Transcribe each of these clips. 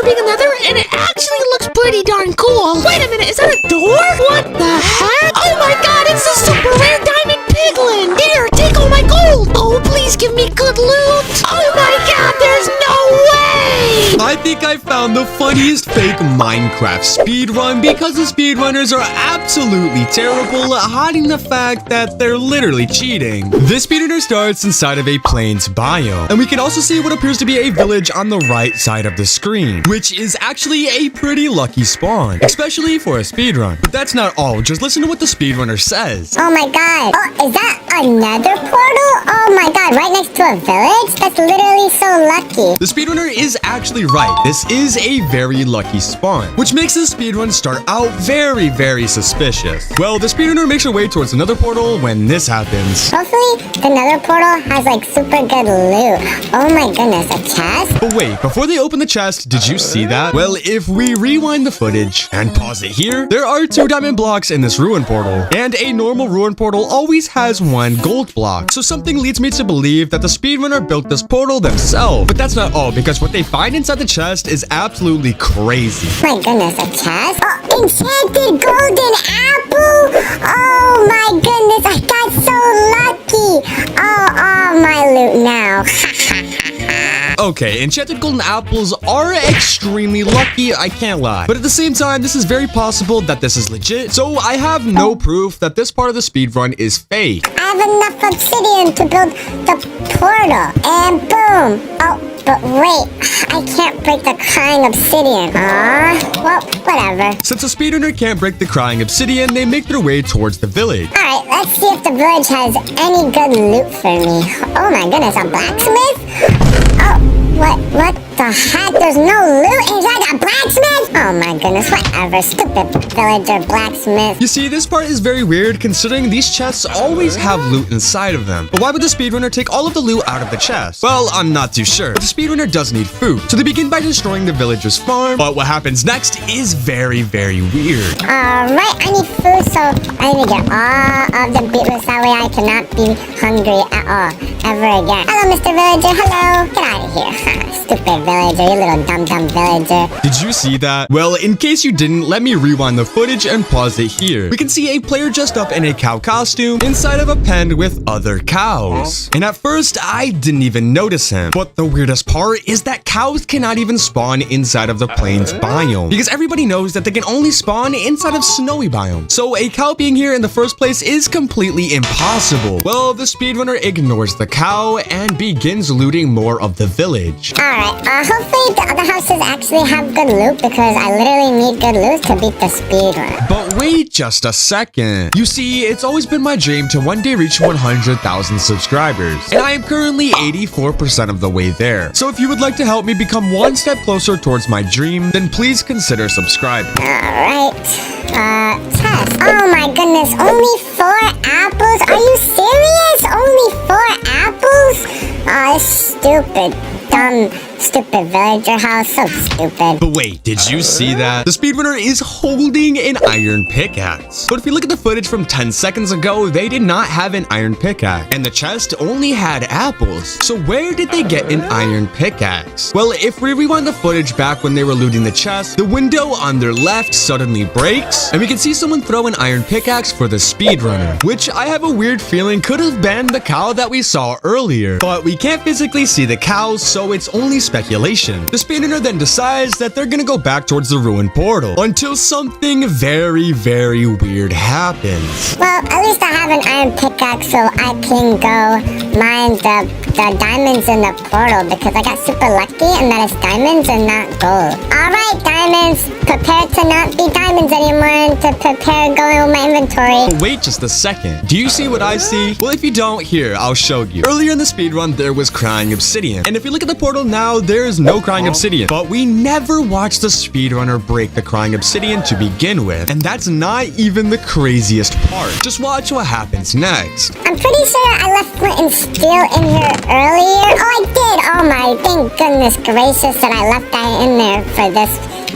being a nether, and it actually looks pretty darn cool. Wait a minute, is that a door? What the heck? Oh my god, it's a super rare diamond piglin. Here, take all my gold. Oh, please give me good loot. Oh my god, there's no way. I think I found the funniest fake Minecraft speedrun because the speedrunners are absolutely terrible at hiding the fact that they're literally cheating. This speedrunner starts inside of a plains biome, and we can also see what appears to be a village on the right side of the screen, which is actually a pretty lucky spawn, especially for a speedrun. But that's not all, just listen to what the speedrunner says. Oh my god. Oh, is that a nether portal? Oh my god, right next to a village? That's literally so lucky. The speedrunner is actually right. This is a very lucky spawn, which makes the speedrun start out very, very suspicious. Well, the speedrunner makes her way towards another portal when this happens. Hopefully, the nether portal has like super good loot. Oh my goodness, a chest? But wait, before they open the chest, did you see that? Well, if we rewind the footage and pause it here, there are 2 diamond blocks in this ruin portal, and a normal ruin portal always has 1 gold block. So something leads me to believe that the speedrunner built this portal themselves. But that's not all, because what they find inside the chest is absolutely crazy. My goodness, a chest? Oh, enchanted golden apple! Oh my goodness, I got so lucky! Oh, my loot now. Okay, enchanted golden apples are extremely lucky, I can't lie. But at the same time, this is very possible that this is legit, so I have no proof that this part of the speedrun is fake. I have enough obsidian to build the portal, and boom! Oh, but wait, I can't break the crying obsidian. Well, whatever. Since the speedrunner can't break the crying obsidian, they make their way towards the village. Alright, let's see if the village has any good loot for me. Oh my goodness, a blacksmith? Oh, what the heck? There's no loot inside a blacksmith? Oh my goodness, whatever. Stupid villager blacksmith. You see, this part is very weird considering these chests always have loot inside of them. But why would the speedrunner take all of the loot out of the chest? Well, I'm not too sure. But the speedrunner does need food, so they begin by destroying the villager's farm. But what happens next is very, very weird. Alright, I need food, so I need to get all of the beetroots. That way I cannot be hungry at all, ever again. Hello, Mr. Villager. Hello. Get out of here. Stupid villager, you little dumb villager. Did you see that? Well, in case you didn't, let me rewind the footage and pause it here. We can see a player dressed up in a cow costume inside of a pen with other cows. And at first, I didn't even notice him. But the weirdest part is that cows cannot even spawn inside of the plains biome, because everybody knows that they can only spawn inside of snowy biome. So a cow being here in the first place is completely impossible. Well, the speedrunner ignores the cow and begins looting more of the village. Alright, hopefully the other houses actually have good loot, because I literally need good loot to beat the speedrun. But wait just a second. You see, it's always been my dream to one day reach 100,000 subscribers, and I am currently 84% of the way there. So if you would like to help me become one step closer towards my dream, then please consider subscribing. Alright, test. Oh my goodness, only 4 apples? Are you serious? Only 4 apples? Oh, this stupid, dumb, stupid villager house. So stupid. But wait, did you see that? The speedrunner is holding an iron pickaxe. But if you look at the footage from 10 seconds ago, they did not have an iron pickaxe. And the chest only had apples. So where did they get an iron pickaxe? Well, if we rewind the footage back when they were looting the chest, the window on their left suddenly breaks, and we can see someone throw an iron pickaxe for the speedrunner, which I have a weird feeling could have been the cow that we saw earlier. But we can't physically see the cows, so it's only speculation. The speedrunner then decides that they're gonna go back towards the ruined portal until something very, very weird happens. Well, at least I have an iron pickaxe, so I can go mine the diamonds in the portal, because I got super lucky and that it's diamonds and not gold. Alright, diamonds, prepare to not be diamonds anymore and to prepare going with my inventory. But wait just a second. Do you see what I see? Well, if you don't, here, I'll show you. Earlier in the speedrun, there was crying obsidian. And if you look at the portal now, there is no crying obsidian. But we never watched the speedrunner break the crying obsidian to begin with. And that's not even the craziest part. Just watch what happens next. I'm pretty sure I left flint and steel in here earlier. Oh, I did. Oh my, thank goodness gracious that I left that in there for this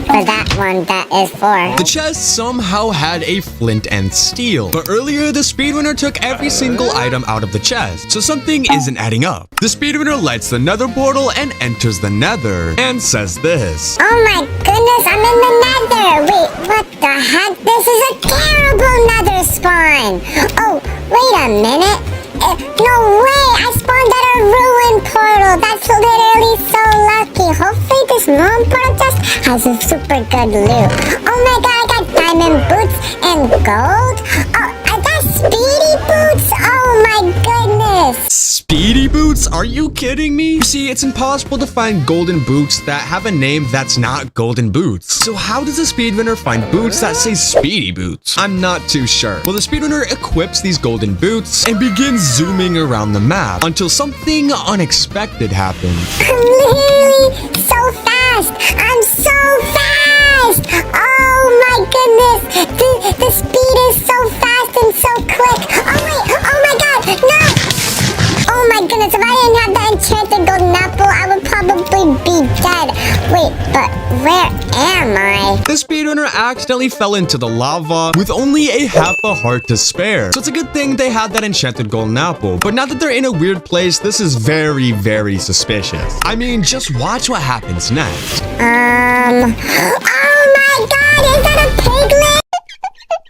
for that one that is for. The chest somehow had a flint and steel, but earlier the speedrunner took every single item out of the chest, so something isn't adding up. The speedrunner lights the nether portal and enters the nether, and says this. Oh my goodness, I'm in the nether! Wait, what the heck? This is a terrible nether spawn! Oh, wait a minute. No way! I spawned at a ruined portal! That's literally so lucky! Hopefully this ruined portal just has a super good loot. Oh my god, I got diamond boots and gold? Oh, I got speedy boots? Oh my goodness! Speedy boots? Are you kidding me? You see, it's impossible to find golden boots that have a name that's not golden boots. So how does a speedrunner find boots that say speedy boots? I'm not too sure. Well, the speedrunner equips these golden boots and begins zooming around the map until something unexpected happens. I'm literally so fast! I'm so fast! Oh my goodness! The speed is so fast and so quick! Oh wait! Oh my god! No! Oh my goodness, if I didn't have that enchanted golden apple, I would probably be dead. Wait, but where am I? The speedrunner accidentally fell into the lava with only a half a heart to spare. So it's a good thing they had that enchanted golden apple. But now that they're in a weird place, this is very, very suspicious. I mean, just watch what happens next. Oh my god, is that a piglet?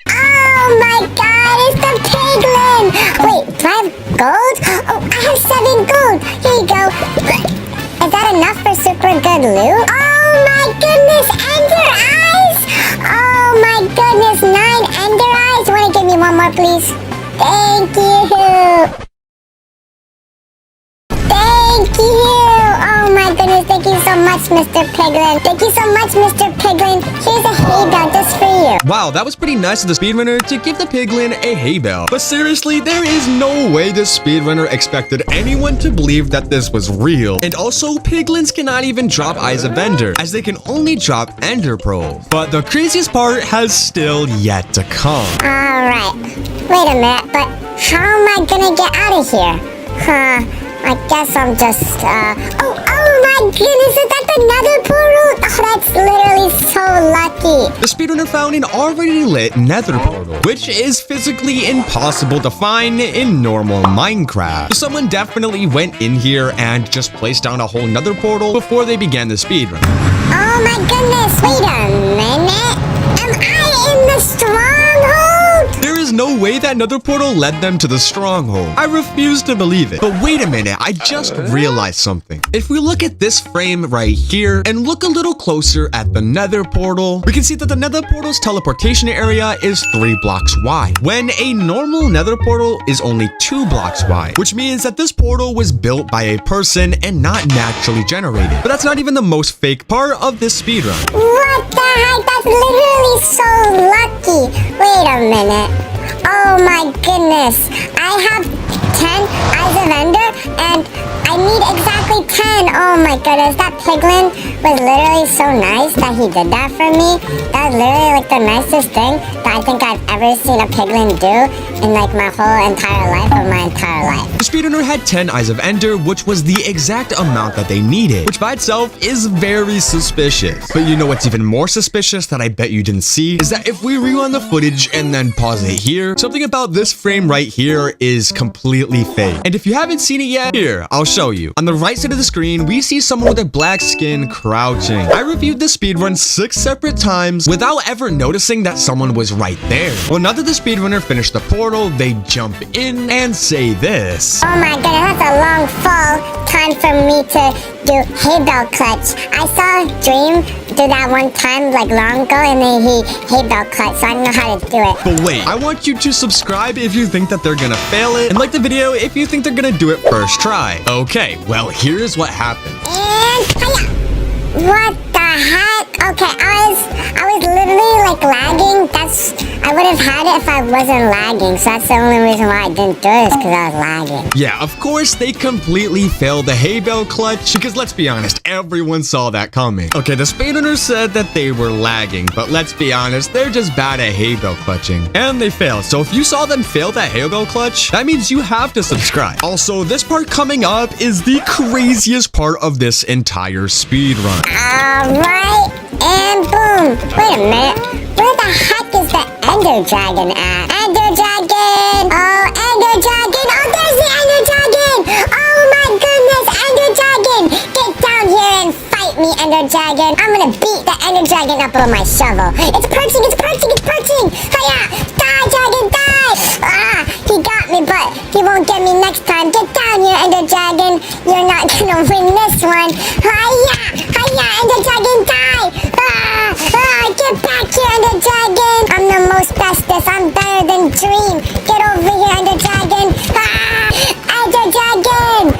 Oh my god, it's the piglin! Wait, do I have gold? Oh, I have 7 gold. Here you go. Is that enough for super good loot? Oh my goodness, ender eyes! Oh my goodness, 9 ender eyes. Wanna give me one more, please? Thank you. Thank you! Oh my goodness, thank you so much, Mr. Piglin. Thank you so much, Mr. Piglin. Here's a hay bale just for you. Wow, that was pretty nice of the speedrunner to give the piglin a hay bale. But seriously, there is no way the speedrunner expected anyone to believe that this was real. And also, piglins cannot even drop Eyes of Ender, as they can only drop Ender Pearls. But the craziest part has still yet to come. Alright, wait a minute, but how am I gonna get out of here? I guess I'm just, oh my goodness, is that the nether portal? Oh, that's literally so lucky. The speedrunner found an already lit nether portal, which is physically impossible to find in normal Minecraft. So someone definitely went in here and just placed down a whole nether portal before they began the speedrun. Oh my goodness, wait a minute. Am I in the Stronghold? There is no way that nether portal led them to the Stronghold. I refuse to believe it. But wait a minute, I just realized something. If we look at this frame right here and look a little closer at the nether portal, we can see that the nether portal's teleportation area is 3 blocks wide, when a normal nether portal is only 2 blocks wide, which means that this portal was built by a person and not naturally generated. But that's not even the most fake part of this speedrun. What the heck? That's literally so lucky. Wait a minute. Oh my goodness. I have 10 Eyes of Ender and I need exactly 10. Oh my goodness. That piglin was literally so nice that he did that for me. That was literally like the nicest thing that I think I've ever seen a piglin do in like my whole entire life of my entire life. The speedrunner had 10 Eyes of Ender, which was the exact amount that they needed, which by itself is very suspicious. But you know what's even more suspicious that I bet you didn't see? Is that if we rewind the footage and then pause it here, something about this frame right here is completely fake. And if you haven't seen it yet, here, I'll show you. On the right side of the screen, we see someone with a black skin crouching. I reviewed this speedrun 6 separate times without ever noticing that someone was right there. Well, now that the speedrunner finished the portal, they jump in and say this. Oh my goodness, that's a long fall. Time for me to do hay bale clutch. I saw Dream do that one time like long ago and then he hay bale clutch, so I don't know how to do it. But wait, I want you to subscribe if you think that they're gonna fail it, and like the video if you think they're gonna do it first try. Okay, well, here's what happened. And hiya! What the heck? Okay, I was literally like lagging. I would have had it if I wasn't lagging, so that's the only reason why I didn't do it is because I was lagging. Yeah, of course they completely failed the hay bale clutch, because let's be honest, everyone saw that coming. Okay, the speedrunner said that they were lagging, but let's be honest, they're just bad at hay bale clutching. And they failed, so if you saw them fail that hay bale clutch, that means you have to subscribe. Also, this part coming up is the craziest part of this entire speedrun. Alright, and boom! Wait a minute. Where the heck is the Ender Dragon at? Ender Dragon! Oh, Ender Dragon! Oh, there's the Ender Dragon! Oh my goodness, Ender Dragon! Get down here and fight me, Ender Dragon! I'm gonna beat the Ender Dragon up with my shovel. It's perching! It's perching! It's perching! Hiya! Die, Dragon! Die! Ah! He got me, but he won't get me next time. Get down here, Ender Dragon! You're not gonna win this one! Hiya! Hiya! Ender Dragon, die! Ah! Ah! Get back here, Ender Dragon! I'm the most bestest. I'm better than Dream. Get over here, Ender Dragon! Ah! Ender Dragon!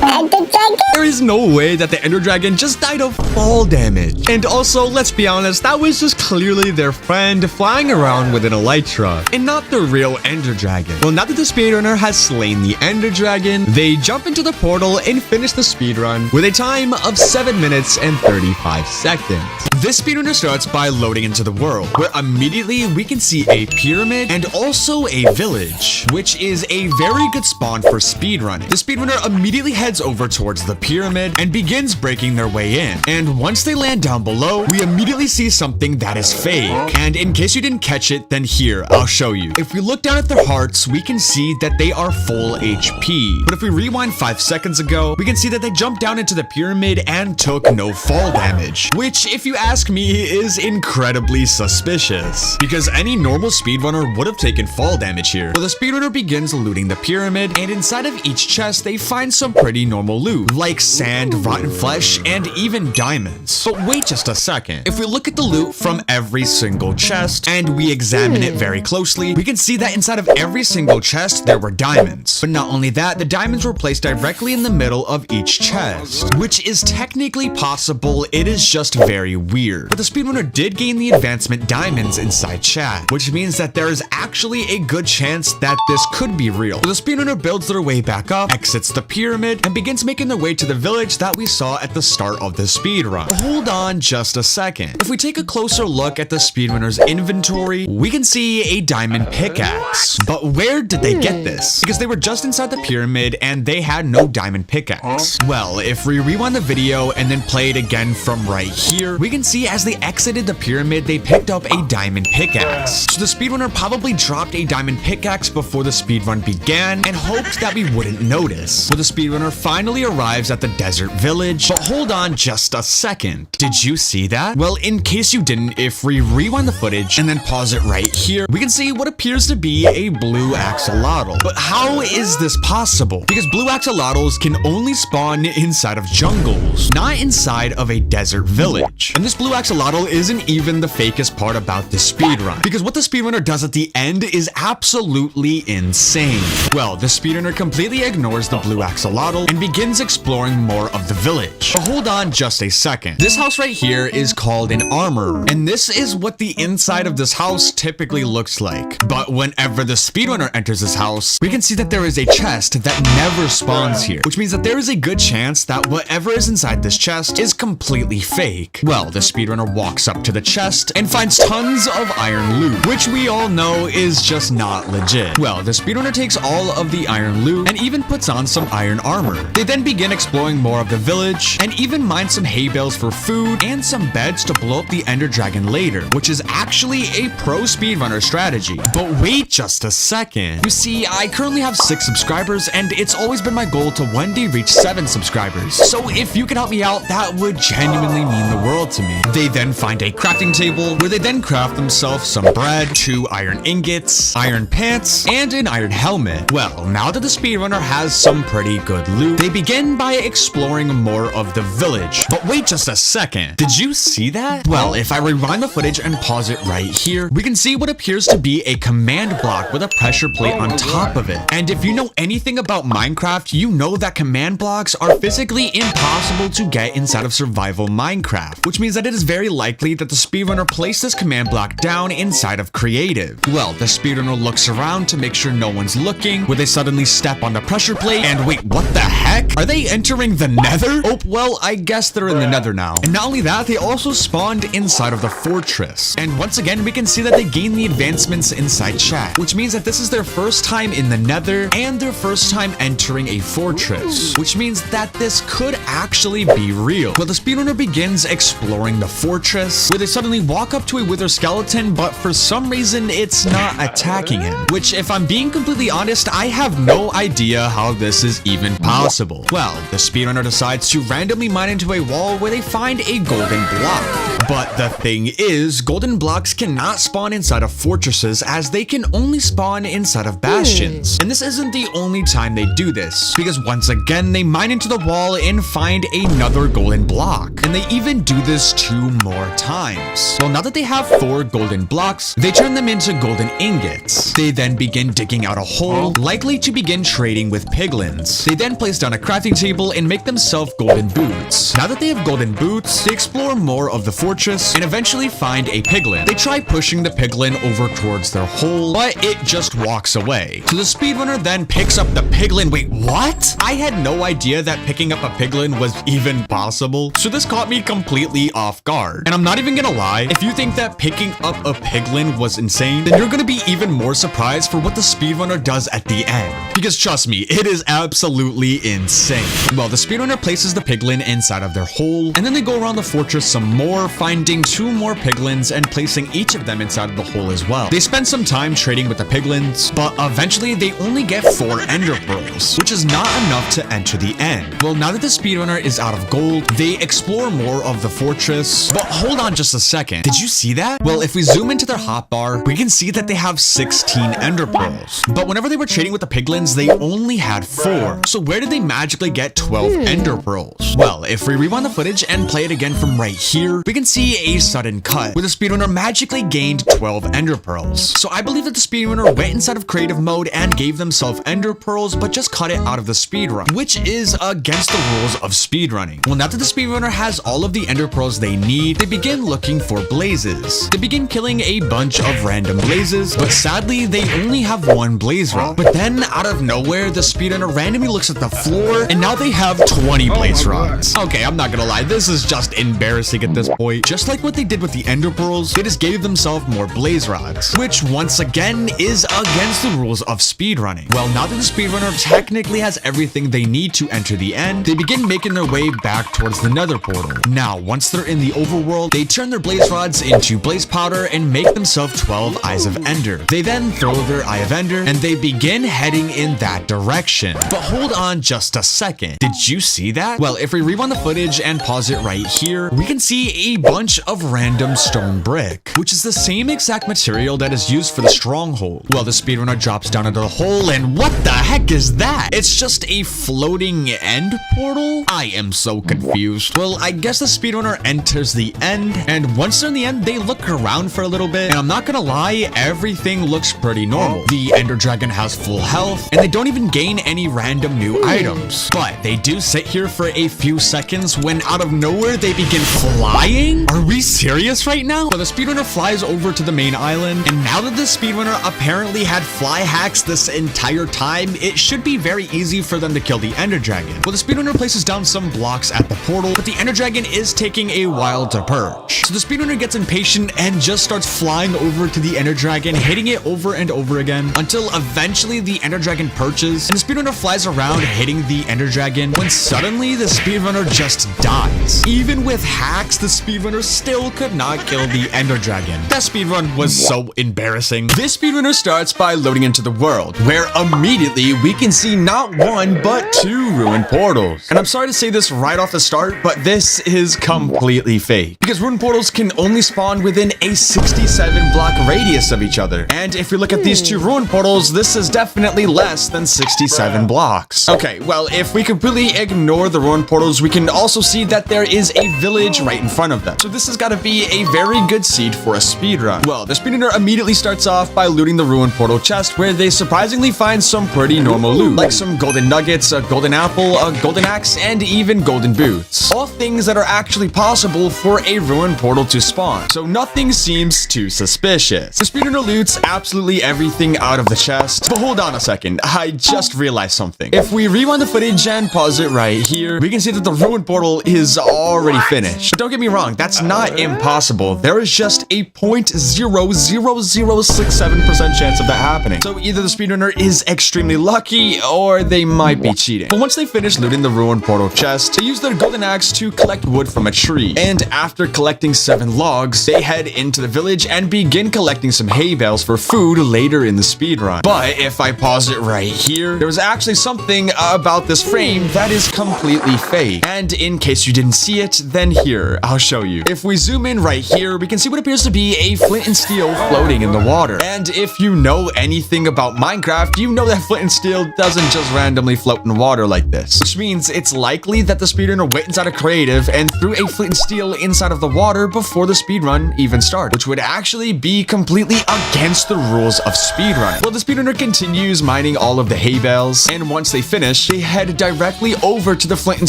Ender Dragon? There is no way that the Ender Dragon just died of fall damage. And also, let's be honest, that was just clearly their friend flying around with an elytra, and not the real Ender Dragon. Well, now that the speedrunner has slain the Ender Dragon, they jump into the portal and finish the speedrun with a time of 7 minutes and 35 seconds. This speedrunner starts by loading into the world, where immediately we can see a pyramid and also a village, which is a very good spawn for speedrunning. The speedrunner immediately heads over towards the pyramid and begins breaking their way in. And once they land down below, we immediately see something that is fake. And in case you didn't catch it, then here, I'll show you. If we look down at their hearts, we can see that they are full HP. But if we rewind 5 seconds ago, we can see that they jumped down into the pyramid and took no fall damage, which, if you ask me, is incredibly suspicious, because any normal speedrunner would have taken fall damage here. Well, the speedrunner begins looting the pyramid, and inside of each chest, they find some pretty normal loot, like sand, rotten flesh, and even diamonds. But wait just a second. If we look at the loot from every single chest, and we examine it very closely, we can see that inside of every single chest, there were diamonds. But not only that, the diamonds were placed directly in the middle of each chest, which is technically possible. It is just very weird. But the speedrunner did gain the advancement diamonds inside chat, which means that there is actually a good chance that this could be real. So the speedrunner builds their way back up, exits the pyramid, and begins making their way to the village that we saw at the start of the speedrun. But hold on just a second. If we take a closer look at the speedrunner's inventory, we can see a diamond pickaxe. But where did they get this? Because they were just inside the pyramid and they had no diamond pickaxe. Well, if we rewind the video and then play it again from right here, we can see as they exited the pyramid, they picked up a diamond pickaxe. So the speedrunner probably dropped a diamond pickaxe before the speedrun began and hoped that we wouldn't notice. Well, the speedrunner finally arrives at the desert village. But hold on just a second. Did you see that? Well, in case you didn't, if we rewind the footage and then pause it right here, we can see what appears to be a blue axolotl. But how is this possible? Because blue axolotls can only spawn inside of jungles, not inside of a desert village. And this blue axolotl isn't even the fakest part about this speedrun, because what the speedrunner does at the end is absolutely insane. Well, the speedrunner completely ignores the blue axolotl and begins exploring more of the village. But hold on just a second. This house right here is called an armor, and this is what the inside of this house typically looks like. But whenever the speedrunner enters this house, we can see that there is a chest that never spawns here, which means that there is a good chance that whatever is inside this chest is completely fake. Well, the speedrunner walks up to the chest and finds tons of iron loot, which we all know is just not legit. Well, the speedrunner takes all of the iron loot and even puts on some iron armor. They then begin exploring more of the village and even mine some hay bales for food and some beds to blow up the Ender Dragon later, which is actually a pro speedrunner strategy. But wait just a second. You see, I currently have 6 subscribers and it's always been my goal to one day reach 7 subscribers. So if you could help me out, that would genuinely mean the world to me. They then find a crafting table where they then craft themselves some bread, 2 iron ingots, iron pants, and an iron helmet. Well, now that the speedrunner has some pretty good loot, they begin by exploring more of the village. But wait just a second. Did you see that? Well, if I rewind the footage and pause it right here, we can see what appears to be a command block with a pressure plate on top of it. And if you know anything about Minecraft, you know that command blocks are physically impossible to get inside of survival Minecraft, which means that it is very likely that the speedrunner placed this command block down inside of creative. Well, the speedrunner looks around to make sure no one's looking, where they suddenly step on the pressure plate and wait, what the heck? Are they entering entering the Nether? Oh, well, I guess they're in the Nether now. And not only that, they also spawned inside of the fortress. And once again, we can see that they gained the advancements inside chat, which means that this is their first time in the Nether and their first time entering a fortress, which means that this could actually be real. Well, the speedrunner begins exploring the fortress, where they suddenly walk up to a wither skeleton, but for some reason, it's not attacking him, which, if I'm being completely honest, I have no idea how this is even possible. Well, the speedrunner decides to randomly mine into a wall where they find a golden block. But the thing is, golden blocks cannot spawn inside of fortresses, as they can only spawn inside of bastions. And this isn't the only time they do this, because once again, they mine into the wall and find another golden block. And they even do this 2 more times. Well, now that they have 4 golden blocks, they turn them into golden ingots. They then begin digging out a hole, likely to begin trading with piglins. They then place down a crafting table and make themselves golden boots. Now that they have golden boots, they explore more of the fortress and eventually find a piglin. They try pushing the piglin over towards their hole, but it just walks away. So the speedrunner then picks up the piglin. Wait, what? I had no idea that picking up a piglin was even possible, so this caught me completely off guard. And I'm not even gonna lie, if you think that picking up a piglin was insane, then you're gonna be even more surprised for what the speedrunner does at the end. Because trust me, it is absolutely insane. Well, the speedrunner places the piglin inside of their hole, and then they go around the fortress some more, finding 2 more piglins and placing each of them inside of the hole as well. They spend some time trading with the piglins, but eventually they only get 4 ender pearls, which is not enough to enter the end. Well, now that the speedrunner is out of gold, they explore more of the fortress. But hold on just a second. Did you see that? Well, if we zoom into their hotbar, we can see that they have 16 ender pearls. But whenever they were trading with the piglins, they only had 4. So where did they magically get 12 ender pearls? Well, if we rewind the footage and play it again from right here, we can see a sudden cut where the speedrunner magically gained 12 ender pearls. So I believe that the speedrunner went inside of creative mode and gave themselves ender pearls, but just cut it out of the speedrun, which is against the rules of speedrunning. Well, now that the speedrunner has all of the ender pearls they need, they begin looking for blazes. They begin killing a bunch of random blazes, but sadly, they only have 1 blaze rod. But then, out of nowhere, the speedrunner randomly looks at the floor, and now they have 20 blaze rods. Okay, I'm not gonna lie, this is just embarrassing at this point. Just like what they did with the ender pearls, they just gave themselves more blaze rods, which once again is against the rules of speedrunning. Well, now that the speedrunner technically has everything they need to enter the end, they begin making their way back towards the Nether portal. Now, once they're in the overworld, they turn their blaze rods into blaze powder and make themselves 12 eyes of ender. They then throw their eye of ender and they begin heading in that direction. But hold on just a second. Did you see that? Well, if we rewind the footage and pause it right here, we can see a bunch of random stone brick, which is the same exact material that is used for the Stronghold. Well, the speedrunner drops down into the hole, and what the heck is that? It's just a floating end portal? I am so confused. Well, I guess the speedrunner enters the end, and once they're in the end, they look around for a little bit, and I'm not gonna lie, everything looks pretty normal. The ender dragon has full health, and they don't even gain any random new items. But they do sit here for a few seconds when out of nowhere they begin flying? Are we serious right now? So the speedrunner flies over to the main island, and now that the speedrunner apparently had fly hacks this entire time, it should be very easy for them to kill the ender dragon. Well, the speedrunner places down some blocks at the portal, but the ender dragon is taking a while to perch. So the speedrunner gets impatient and just starts flying over to the ender dragon, hitting it over and over again until eventually the ender dragon perches, and the speedrunner flies around hitting the ender dragon when suddenly the speedrunner just dies. Even with hacks, the speedrunner still could not kill the ender dragon. That speedrun was so embarrassing. This speedrunner starts by loading into the world, where immediately we can see not 1 but 2 ruined portals. And I'm sorry to say this right off the start, but this is completely fake, because ruined portals can only spawn within a 67 block radius of each other. And if we look at these 2 ruined portals, this is definitely less than 67 blocks. Okay, well, if we completely ignore the ruined portals, we can also see that there is a village right in front of them. So this has got to be a very good seed for a speedrun. Well, the speedrunner immediately starts off by looting the ruined portal chest, where they surprisingly find some pretty normal loot, like some golden nuggets, a golden apple, a golden axe, and even golden boots. All things things that are actually possible for a ruined portal to spawn. So nothing seems too suspicious. The speedrunner loots absolutely everything out of the chest. But hold on a second, I just realized something. If we rewind the footage and pause it right here, we can see that the ruined portal is already finished. But don't get me wrong, that's not impossible. There is just a 0.00067% chance of that happening. So either the speedrunner is extremely lucky or they might be cheating. But once they finish looting the ruined portal chest, they use their golden axe to collect wood from a tree. And after collecting 7 logs, they head into the village and begin collecting some hay bales for food later in the speedrun. But if I pause it right here, there was actually something about this frame that is completely fake. And in case you didn't see it, then here, I'll show you. If we zoom in right here, we can see what appears to be a flint and steel floating in the water. And if you know anything about Minecraft, you know that flint and steel doesn't just randomly float in water like this. Which means it's likely that the speedrunner went inside a creative and threw a flint and steel inside of the water before the speedrun even started, which would actually be completely against the rules of speedrunning. Well, the speedrunner continues mining all of the hay bales, and once they finish, they head directly over to the flint and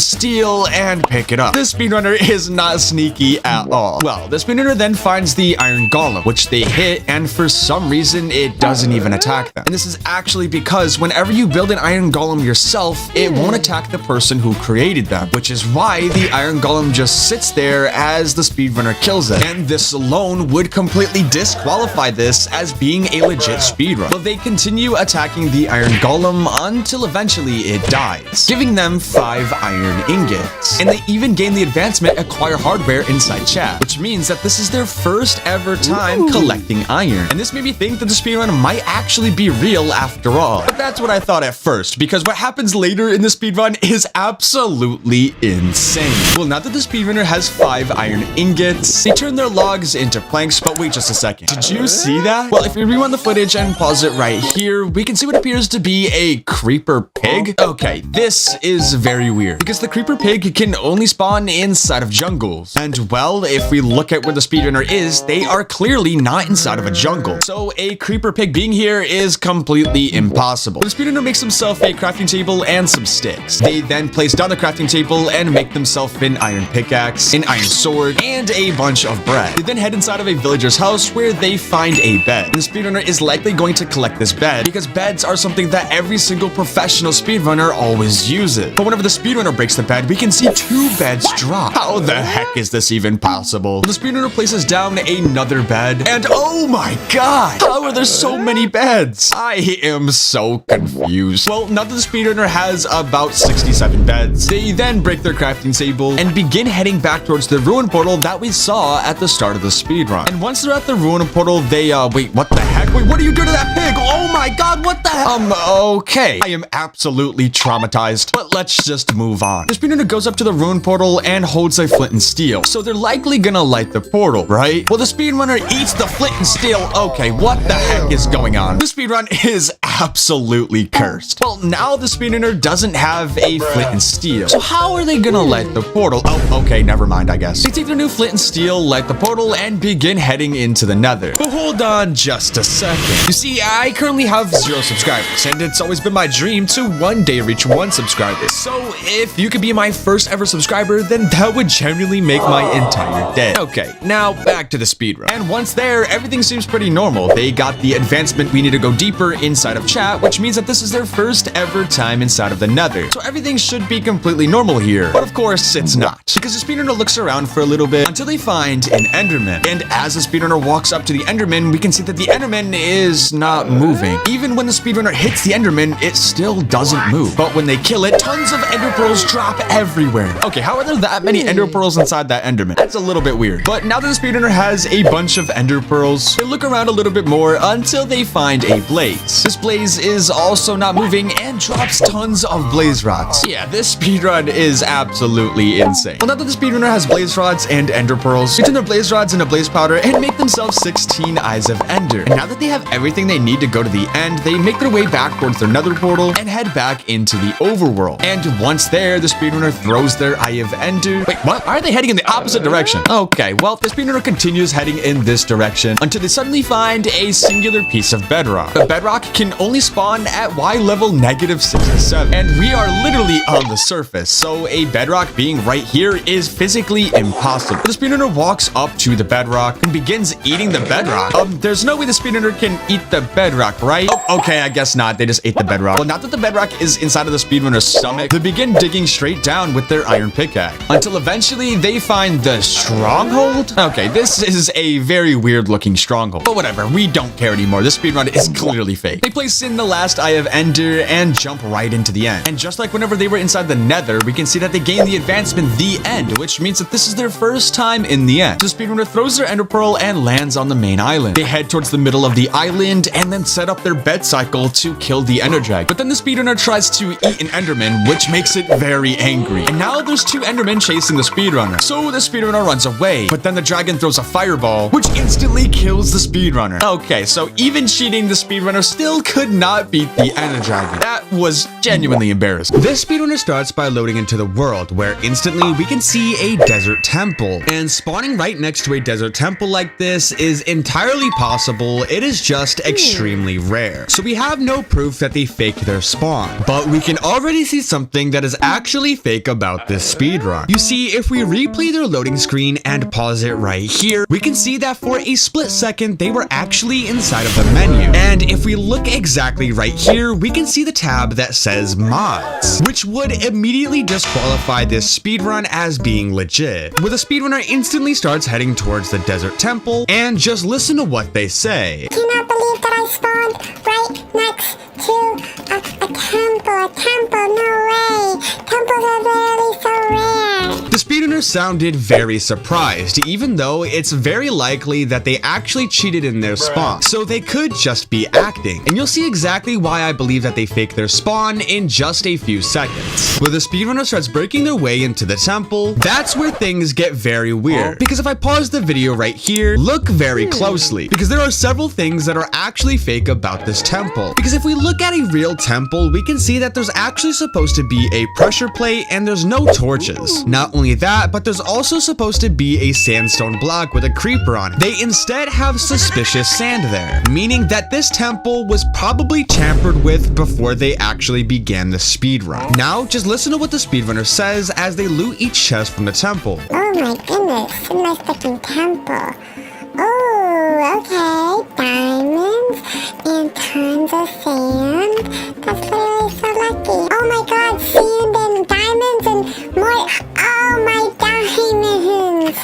steel and pick it up. The speedrunner is not sneaky at all. Well, the speedrunner then finds the iron golem, which they hit, and for some reason, it doesn't even attack them. And this is actually because whenever you build an iron golem yourself, it won't attack the person who created them, which is why the iron golem just sits there as the speedrunner kills it. And this alone would completely disqualify this as being a legit speedrun. But they continue attacking the iron golem until eventually it dies, giving them 5 iron ingots. And they even gain the advancement acquire hardware inside chat, which means that this is their first ever time collecting iron. And this made me think that the speedrun might actually be real after all. But that's what I thought at first, because what happens later in the speedrun is absolutely insane. Well, now that the speedrunner has 5 iron ingots, they turn their logs into planks. But wait just a second. Did you see that? Well, if we rewind the footage and pause it right here, we can see what appears to be a creeper pig. Okay, this is very weird because the creeper pig can only spawn inside of jungles. And well, if we look at where the speedrunner is, they are clearly not inside of a jungle. So a creeper pig being here is completely impossible. The speedrunner makes himself a crafting table and some sticks. They then place down the crafting table and make themselves an iron pickaxe, an iron sword, and a bunch of bread. They then head inside of a villager's house where they find a bed. And the speedrunner is likely going to collect this bed because beds are something that every single professional speedrunner always uses. But whenever the speedrunner breaks the bed, we can see 2 beds drop. How the heck is this even possible? The speedrunner places down another bed, and oh my god, how are there so many beds? I am so confused. Well, now that the speedrunner has about 67 beds, they then break their crafting table and begin heading back towards the ruin portal that we saw at the start of the speedrun. And once they're at the ruin portal, they wait, what the heck? Wait, what are you doing to that pig? Oh my god, what the heck? Okay. I am absolutely traumatized, but let's just move on. The speedrunner goes up to the ruin portal and holds a flint and steel. So they're likely gonna light the portal, right? Well, the speedrunner eats the flint and steel. Okay, what the heck is going on? The speedrun is absolutely cursed. Well, now the speedrunner doesn't have a flint and steel. So how are they gonna light the portal? Oh, okay, never mind, I guess. They take their new flint and steel, light the portal, and begin heading into the Nether. But hold on just a second. You see, I currently have 0 subscribers, and it's always been my dream to one day reach 1 subscriber. So if you could be my first ever subscriber, then that would genuinely make my entire day. Okay, now back to the speedrun. And once there, everything seems pretty normal. They got the advancement we need to go deeper inside of chat, which means that this is their first ever time inside of the Nether. So everything should be completely normal here. But of course, it's not. Because the speedrunner looks around for a little bit until they find an Enderman. And as the speedrunner walks up to the Enderman, we can see that the Enderman is not moving. Even when the speedrunner hits the Enderman, it still doesn't move. But when they kill it, tons of ender pearls drop everywhere. Okay, how are there that many ender pearls inside that Enderman? That's a little bit weird. But now that the speedrunner has a bunch of ender pearls, they look around a little bit more until they find a blaze. This blaze is also not moving and drops tons of blaze rods. Yeah, this speedrun is absolutely insane. Well, now that the speedrunner has blaze rods and ender pearls, they turn their blaze rods into blaze powder and make themselves 16 eyes of ender. And now that they have everything they need to go to the end, they make their way back towards their nether portal and head back into the overworld. And once there, the speedrunner throws their eye of ender. Wait, what? Why are they heading in the opposite direction? Okay, well, the speedrunner continues heading in this direction until they suddenly find a singular piece of bedrock. The bedrock can only spawn at Y level -67, and we are literally on the surface, so a bedrock being right right here is physically impossible. The speedrunner walks up to the bedrock and begins eating the bedrock. There's no way the speedrunner can eat the bedrock, right? Oh, okay, I guess not. They just ate the bedrock. Well, now that the bedrock is inside of the speedrunner's stomach, they begin digging straight down with their iron pickaxe until eventually they find the Stronghold. Okay, this is a very weird looking stronghold, but whatever, we don't care anymore. This speedrun is clearly fake. They place in the last Eye of Ender and jump right into the end. And just like whenever they were inside the Nether, we can see that they gain the advancement the end, which means that this is their first time in the end. So the speedrunner throws their ender pearl and lands on the main island. They head towards the middle of the island and then set up their bed cycle to kill the ender dragon. But then the speedrunner tries to eat an enderman, which makes it very angry. And now there's two endermen chasing the speedrunner. So the speedrunner runs away, but then the dragon throws a fireball, which instantly kills the speedrunner. Okay, so even cheating, the speedrunner still could not beat the ender dragon. That was genuinely embarrassing. This speedrunner starts by loading into the world, where instantly we can see a desert temple. And spawning right next to a desert temple like this is entirely possible. It is just extremely rare. So we have no proof that they faked their spawn, but we can already see something that is actually fake about this speedrun. You see, if we replay their loading screen and pause it right here, we can see that for a split second, they were actually inside of the menu. And if we look exactly right here, we can see the tab that says mods, which would immediately disqualify this speedrun as being legit, where the speedrunner instantly starts heading towards the desert temple, and just listen to what they say. Cannot believe that I spawned right next to a temple, no way. Temples are literally so rare. The speedrunner sounded very surprised, even though it's very likely that they actually cheated in their spawn, so they could just be acting. And you'll see exactly why I believe that they faked their spawn in just a few seconds. Where the speedrunner starts breaking their way into the temple, that's where things get very weird. Because if I pause the video right here, look very closely, because there are several things that are actually fake about this temple. Because if we look at a real temple, we can see that there's actually supposed to be a pressure plate and there's no torches. Not only that, but there's also supposed to be a sandstone block with a creeper on it. They instead have suspicious sand there, meaning that this temple was probably tampered with before they actually began the speedrun. Now, just listen to what the speedrunner says as they loot each chest from the temple. Oh my goodness, a nice looking temple. Oh, okay, diamonds and tons of sand. That's literally so lucky. Oh my god, sand and diamonds and more. Oh my diamonds.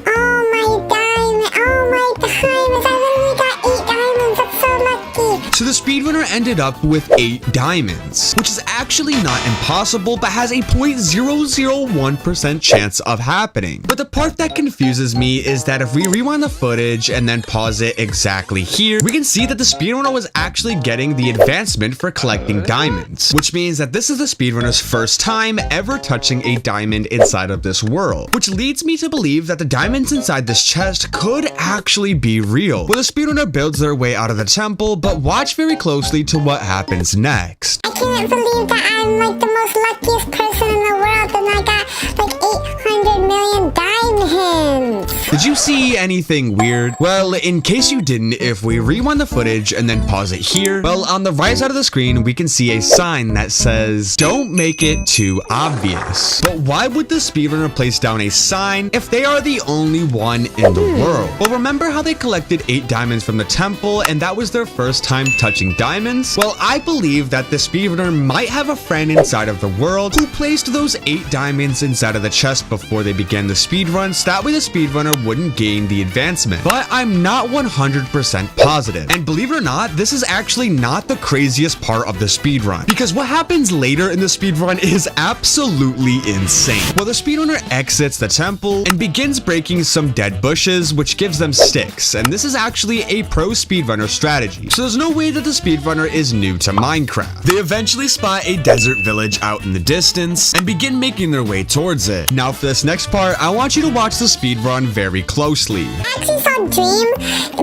Oh my diamond. Oh my diamonds. I literally got 8 diamonds. That's so lucky. So the speedrunner ended up with 8 diamonds, which is actually not impossible, but has a 0.001% chance of happening. But the part that confuses me is that if we rewind the footage and then pause it exactly here, we can see that the speedrunner was actually getting the advancement for collecting diamonds, which means that this is the speedrunner's first time ever touching a diamond inside of this world, which leads me to believe that the diamonds inside this chest could actually be real. Well, the speedrunner builds their way out of the temple, but watch very closely to what happens next. I can't believe that I'm like the most luckiest person in the world and I got like 800 million diamonds. Did you see anything weird? Well, in case you didn't, if we rewind the footage and then pause it here, well, on the right side of the screen, we can see a sign that says, "Don't make it too obvious." But why would the speedrunner place down a sign if they are the only one in the world? Well, remember how they collected 8 diamonds from the temple and that was their first time touching diamonds? Well, I believe that the speedrunner might have a friend inside of the world who placed those 8 diamonds inside of the chest before they began the speedrun, so that way the speedrunner wouldn't gain the advancement. But I'm not 100% positive. And believe it or not, this is actually not the craziest part of the speedrun, because what happens later in the speedrun is absolutely insane. Well, the speedrunner exits the temple and begins breaking some dead bushes, which gives them sticks, and this is actually a pro speedrunner strategy, so there's no way that the speedrunner is new to Minecraft. They eventually spot a desert village out in the distance and begin making their way towards it. Now for this next part, I want you to watch the speedrun very closely. I actually saw Dream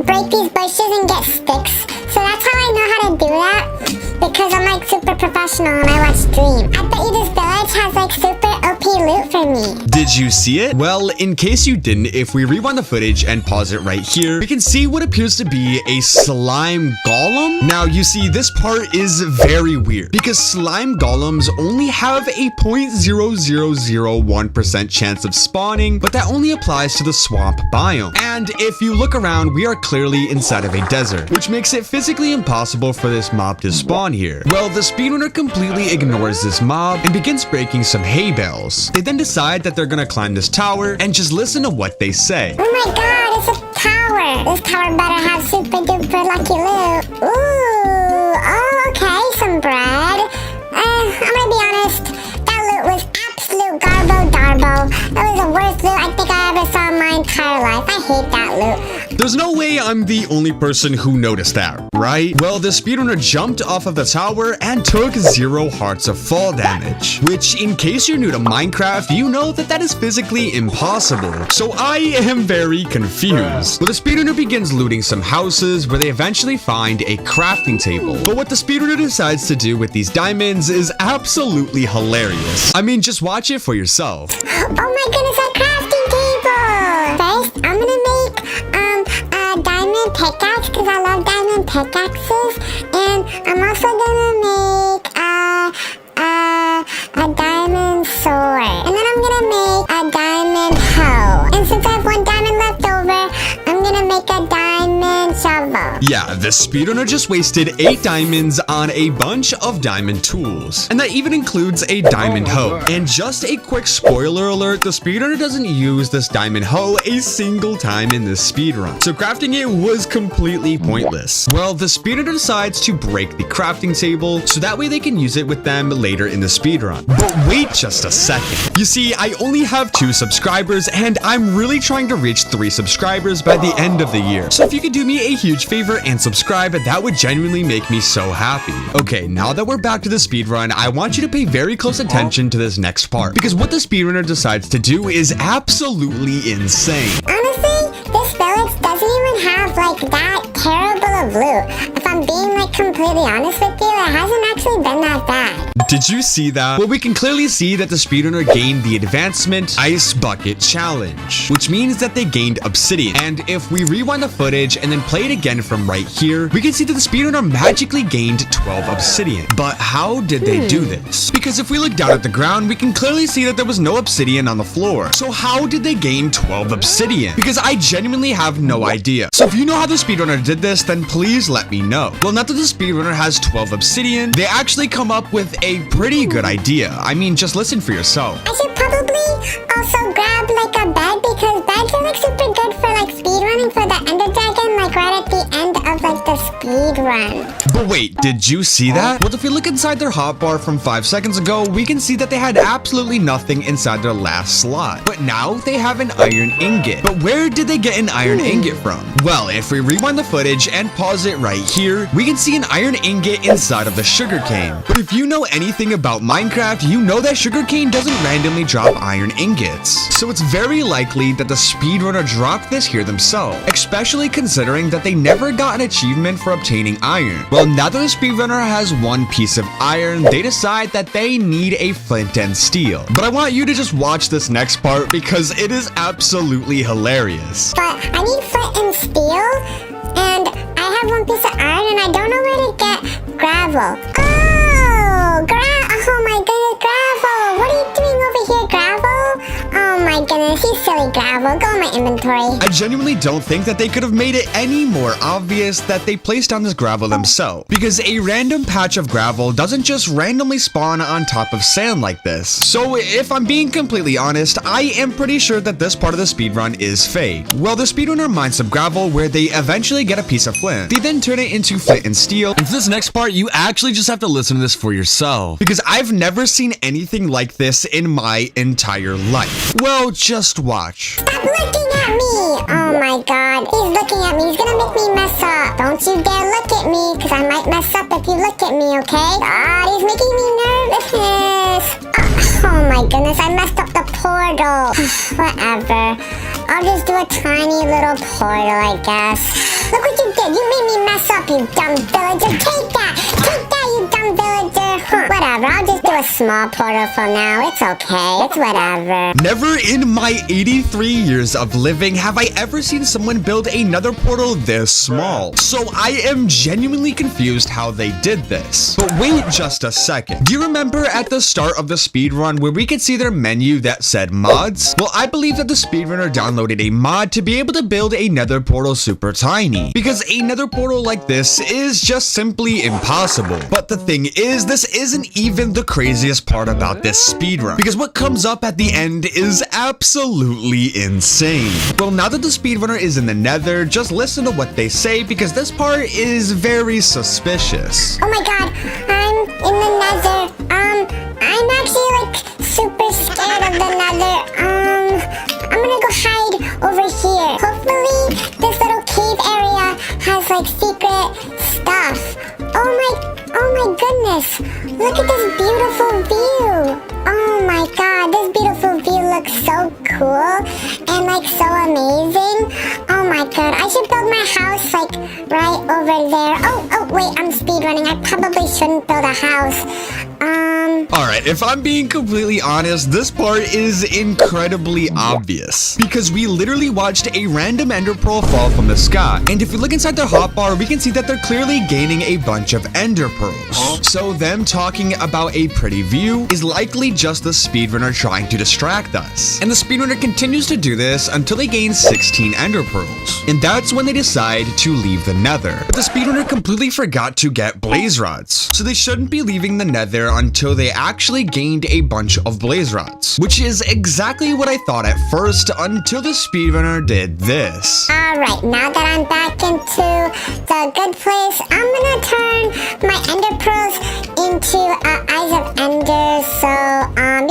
break these bushes and get sticks. So that's how I know how to do that. Because I'm like super professional and I watch Dream. I bet you this village has like super OP loot for me. Did you see it? Well, in case you didn't, if we rewind the footage and pause it right here, we can see what appears to be a slime golem. Now, you see, this part is very weird because slime golems only have a 0.0001% chance of spawning, but that only applies to the swamp biome. And if you look around, we are clearly inside of a desert, which makes it physically impossible for this mob to spawn here. Well, the speedrunner completely ignores this mob and begins breaking some hay bales. They then decide that they're gonna climb this tower and just listen to what they say. Oh my god, it's a tower. This tower better have super duper lucky loot. Ooh, oh, okay, some bread. I'm gonna be honest, that loot was absolute garbo-darbo. That was the worst loot I think I ever saw in my entire life. I hate that loot. There's no way I'm the only person who noticed that, right? Well, the speedrunner jumped off of the tower and took 0 hearts of fall damage, which, in case you're new to Minecraft, you know that that is physically impossible. So I am very confused. Well, the speedrunner begins looting some houses where they eventually find a crafting table. But what the speedrunner decides to do with these diamonds is absolutely hilarious. I mean, just watch it for yourself. Oh my goodness, a crafting table! First, I'm gonna make a diamond pickaxe because I love diamond pickaxes, and I'm also gonna make a diamond sword, and then I'm gonna make a diamond hoe. And since I have 1 diamond left over, I'm gonna make a diamond shovel. Yeah, the speedrunner just wasted 8 diamonds on a bunch of diamond tools. And that even includes a diamond hoe. And just a quick spoiler alert, the speedrunner doesn't use this diamond hoe a single time in this speedrun. So crafting it was completely pointless. Well, the speedrunner decides to break the crafting table so that way they can use it with them later in the speedrun. But wait just a second. You see, I only have 2 subscribers and I'm really trying to reach 3 subscribers by the end of the year. So if you could do me a huge favor and subscribe, that would genuinely make me so happy. Okay, now that we're back to the speedrun, I want you to pay very close attention to this next part because what the speedrunner decides to do is absolutely insane. Honestly, this village doesn't even have like that terrible of loot. If I'm being like completely honest with you, it hasn't actually been that bad. Did you see that? Well, we can clearly see that the speedrunner gained the advancement Ice Bucket Challenge, which means that they gained obsidian. And if we rewind the footage and then play it again from right here, we can see that the speedrunner magically gained 12 obsidian. But how did they do this? Because if we look down at the ground, we can clearly see that there was no obsidian on the floor. So how did they gain 12 obsidian? Because I genuinely have no idea. So if you know how the speedrunner did this, then please let me know. Well, now that the speedrunner has 12 obsidian, they actually come up with a pretty good idea. I mean, just listen for yourself. I should probably also grab like a bed because beds are like super good for like speedrunning for the Ender Dragon, like right at the end of like the speedrun. But wait, did you see that? Well, if we look inside their hotbar from 5 seconds ago, we can see that they had absolutely nothing inside their last slot. But now they have an iron ingot. But where did they get an iron ingot from? Well, if we rewind the footage and pause it right here, we can see an iron ingot inside of the sugarcane. But if you know anything about Minecraft, you know that sugarcane doesn't randomly drop iron ingots. So it's very likely that the speedrunner dropped this here themselves, especially considering that they never got an achievement for obtaining iron. Well, now that the speedrunner has 1 piece of iron, they decide that they need a flint and steel. But I want you to just watch this next part because it is absolutely hilarious. But I need flint and steel, and I have 1 piece of iron, and I don't know where to get gravel. Oh my goodness, gravel! What are you doing over here, gravel? Oh my goodness, you silly gravel. Go in my inventory. I genuinely don't think that they could have made it any more obvious that they placed down this gravel themselves, because a random patch of gravel doesn't just randomly spawn on top of sand like this. So if I'm being completely honest, I am pretty sure that this part of the speedrun is fake. Well, the speedrunner mines some gravel where they eventually get a piece of flint. They then turn it into flint and steel. And for this next part, you actually just have to listen to this for yourself, because I've never seen anything like this in my entire life. Well, just watch. Stop looking at me! Oh my god, he's looking at me. He's gonna make me mess up. Don't you dare look at me, because I might mess up if you look at me, okay? God, he's making me nervous. Oh my goodness, I messed up the portal. Whatever. I'll just do a tiny little portal, I guess. Look what you did. You made me mess up, you dumb villager. Take that! Take that, you dumb villager! Huh, whatever, I'll just do a small portal for now. It's okay, it's whatever. Never in my 83 years of living have I ever seen someone build another portal this small. So I am genuinely confused how they did this. But wait just a second. Do you remember at the start of the speedrun where we could see their menu that said mods? Well, I believe that the speedrunner downloaded a mod to be able to build a nether portal super tiny. Because a nether portal like this is just simply impossible. But the thing is, this isn't even the craziest part about this speedrun. Because what comes up at the end is absolutely insane. Well, now that the speedrunner is in the nether, just listen to what they say because this part is very suspicious. Oh my god, I'm in the nether. I'm actually like super scared of the nether. I'm gonna go hide over here. Hopefully this little cave area has like secret stuff. Oh my goodness. Look at this beautiful view. Oh my god, this beautiful view looks so cool and like so amazing. Oh my god, I should build my house like right over there. Oh wait, I'm speedrunning. I probably shouldn't build a house. Alright, if I'm being completely honest, this part is incredibly obvious. Because we literally watched a random ender pearl fall from the sky. And if we look inside their hotbar, we can see that they're clearly gaining a bunch of ender pearls. So them talking about a pretty view is likely just the speedrunner trying to distract us. And the speedrunner continues to do this until they gain 16 ender pearls. And that's when they decide to leave the nether. But the speedrunner completely forgot to get blaze rods. So they shouldn't be leaving the nether until they actually gained a bunch of blaze rods. Which is exactly what I thought at first until the speedrunner did this. Alright, now that I'm back into the good place, I'm gonna turn my ender pearls into eyes of ender. So,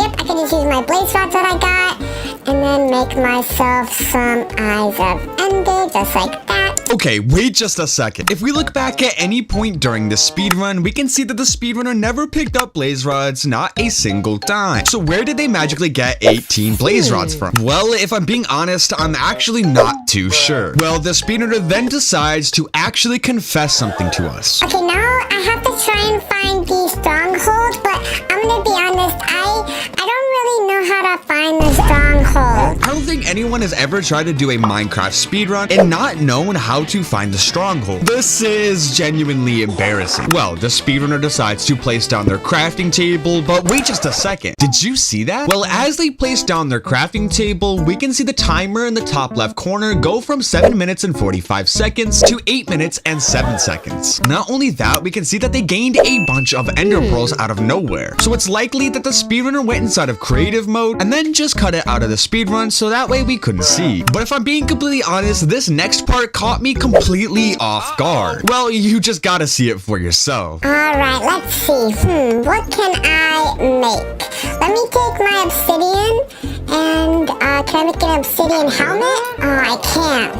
yep, I can just use my blaze rods that I got and then make myself some eyes of ender, just like that. Okay, wait just a second. If we look back at any point during the speedrun, we can see that the speedrunner never picked up blaze rods, not a single time. So where did they magically get 18 blaze rods from? Well, if I'm being honest, I'm actually not too sure. Well, the speedrunner then decides to actually confess something to us. Okay, now I have to try and find the stronghold, but I'm gonna be honest, I don't really know how to find the stronghold. I don't think anyone has ever tried to do a Minecraft speedrun and not known how to find the stronghold. This is genuinely embarrassing. Well, the speedrunner decides to place down their crafting table, but wait just a second. Did you see that? Well, as they place down their crafting table, we can see the timer in the top left corner go from 7 minutes and 45 seconds to 8 minutes and 7 seconds. Not only that, we can see that they gained a bunch of ender pearls out of nowhere. So it's likely that the speedrunner went inside of creative mode and then just cut it out of the speedrun so that way we couldn't see. But if I'm being completely honest, this next part caught me completely off guard. Well, you just gotta see it for yourself. Alright, let's see. What can I make? Let me take my obsidian and can I make an obsidian helmet? Oh, I can't.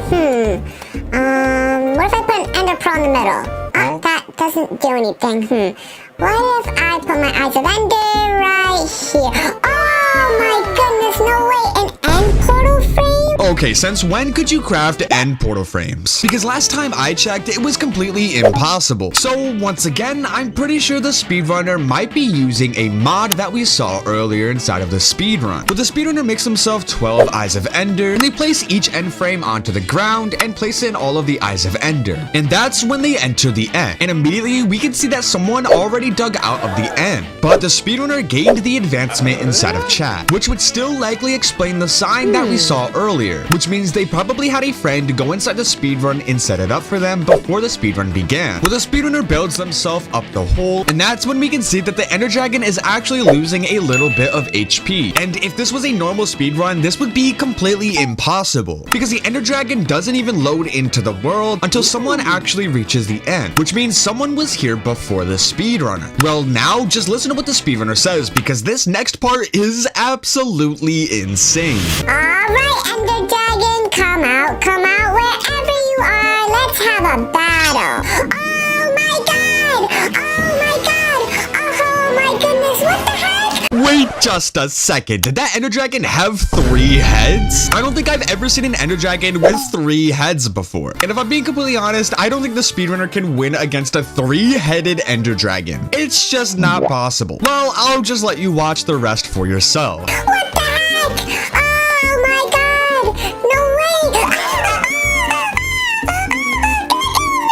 What if I put an ender pearl in the middle? Oh, that doesn't do anything. What if I put my eyes of ender right here? Oh my goodness, no way, an end portal frame? Okay, since when could you craft end portal frames? Because last time I checked, it was completely impossible. So once again, I'm pretty sure the speedrunner might be using a mod that we saw earlier inside of the speedrun. But the speedrunner makes himself 12 eyes of ender, and they place each end frame onto the ground and place in all of the eyes of ender. And that's when they enter the end. And immediately we can see that someone already dug out of the end. But the speedrunner gained the advancement inside of chat, which would still likely explain the sign that we saw earlier, which means they probably had a friend go inside the speedrun and set it up for them before the speedrun began. Well, the speedrunner builds themselves up the hole, and that's when we can see that the ender dragon is actually losing a little bit of HP. And if this was a normal speedrun, this would be completely impossible, because the ender dragon doesn't even load into the world until someone actually reaches the end, which means someone was here before the speedrunner. Well, now just listen to what the speedrunner says, because this next part is absolutely insane. Alright, ender dragon, come out wherever you are. Let's have a battle. Oh my god! Oh my god! Oh my goodness, what the heck? Wait just a second. Did that ender dragon have 3 heads? I don't think I've ever seen an ender dragon with 3 heads before. And if I'm being completely honest, I don't think the speedrunner can win against a 3-headed ender dragon. It's just not possible. Well, I'll just let you watch the rest for yourself. What the heck? Oh my god! No way!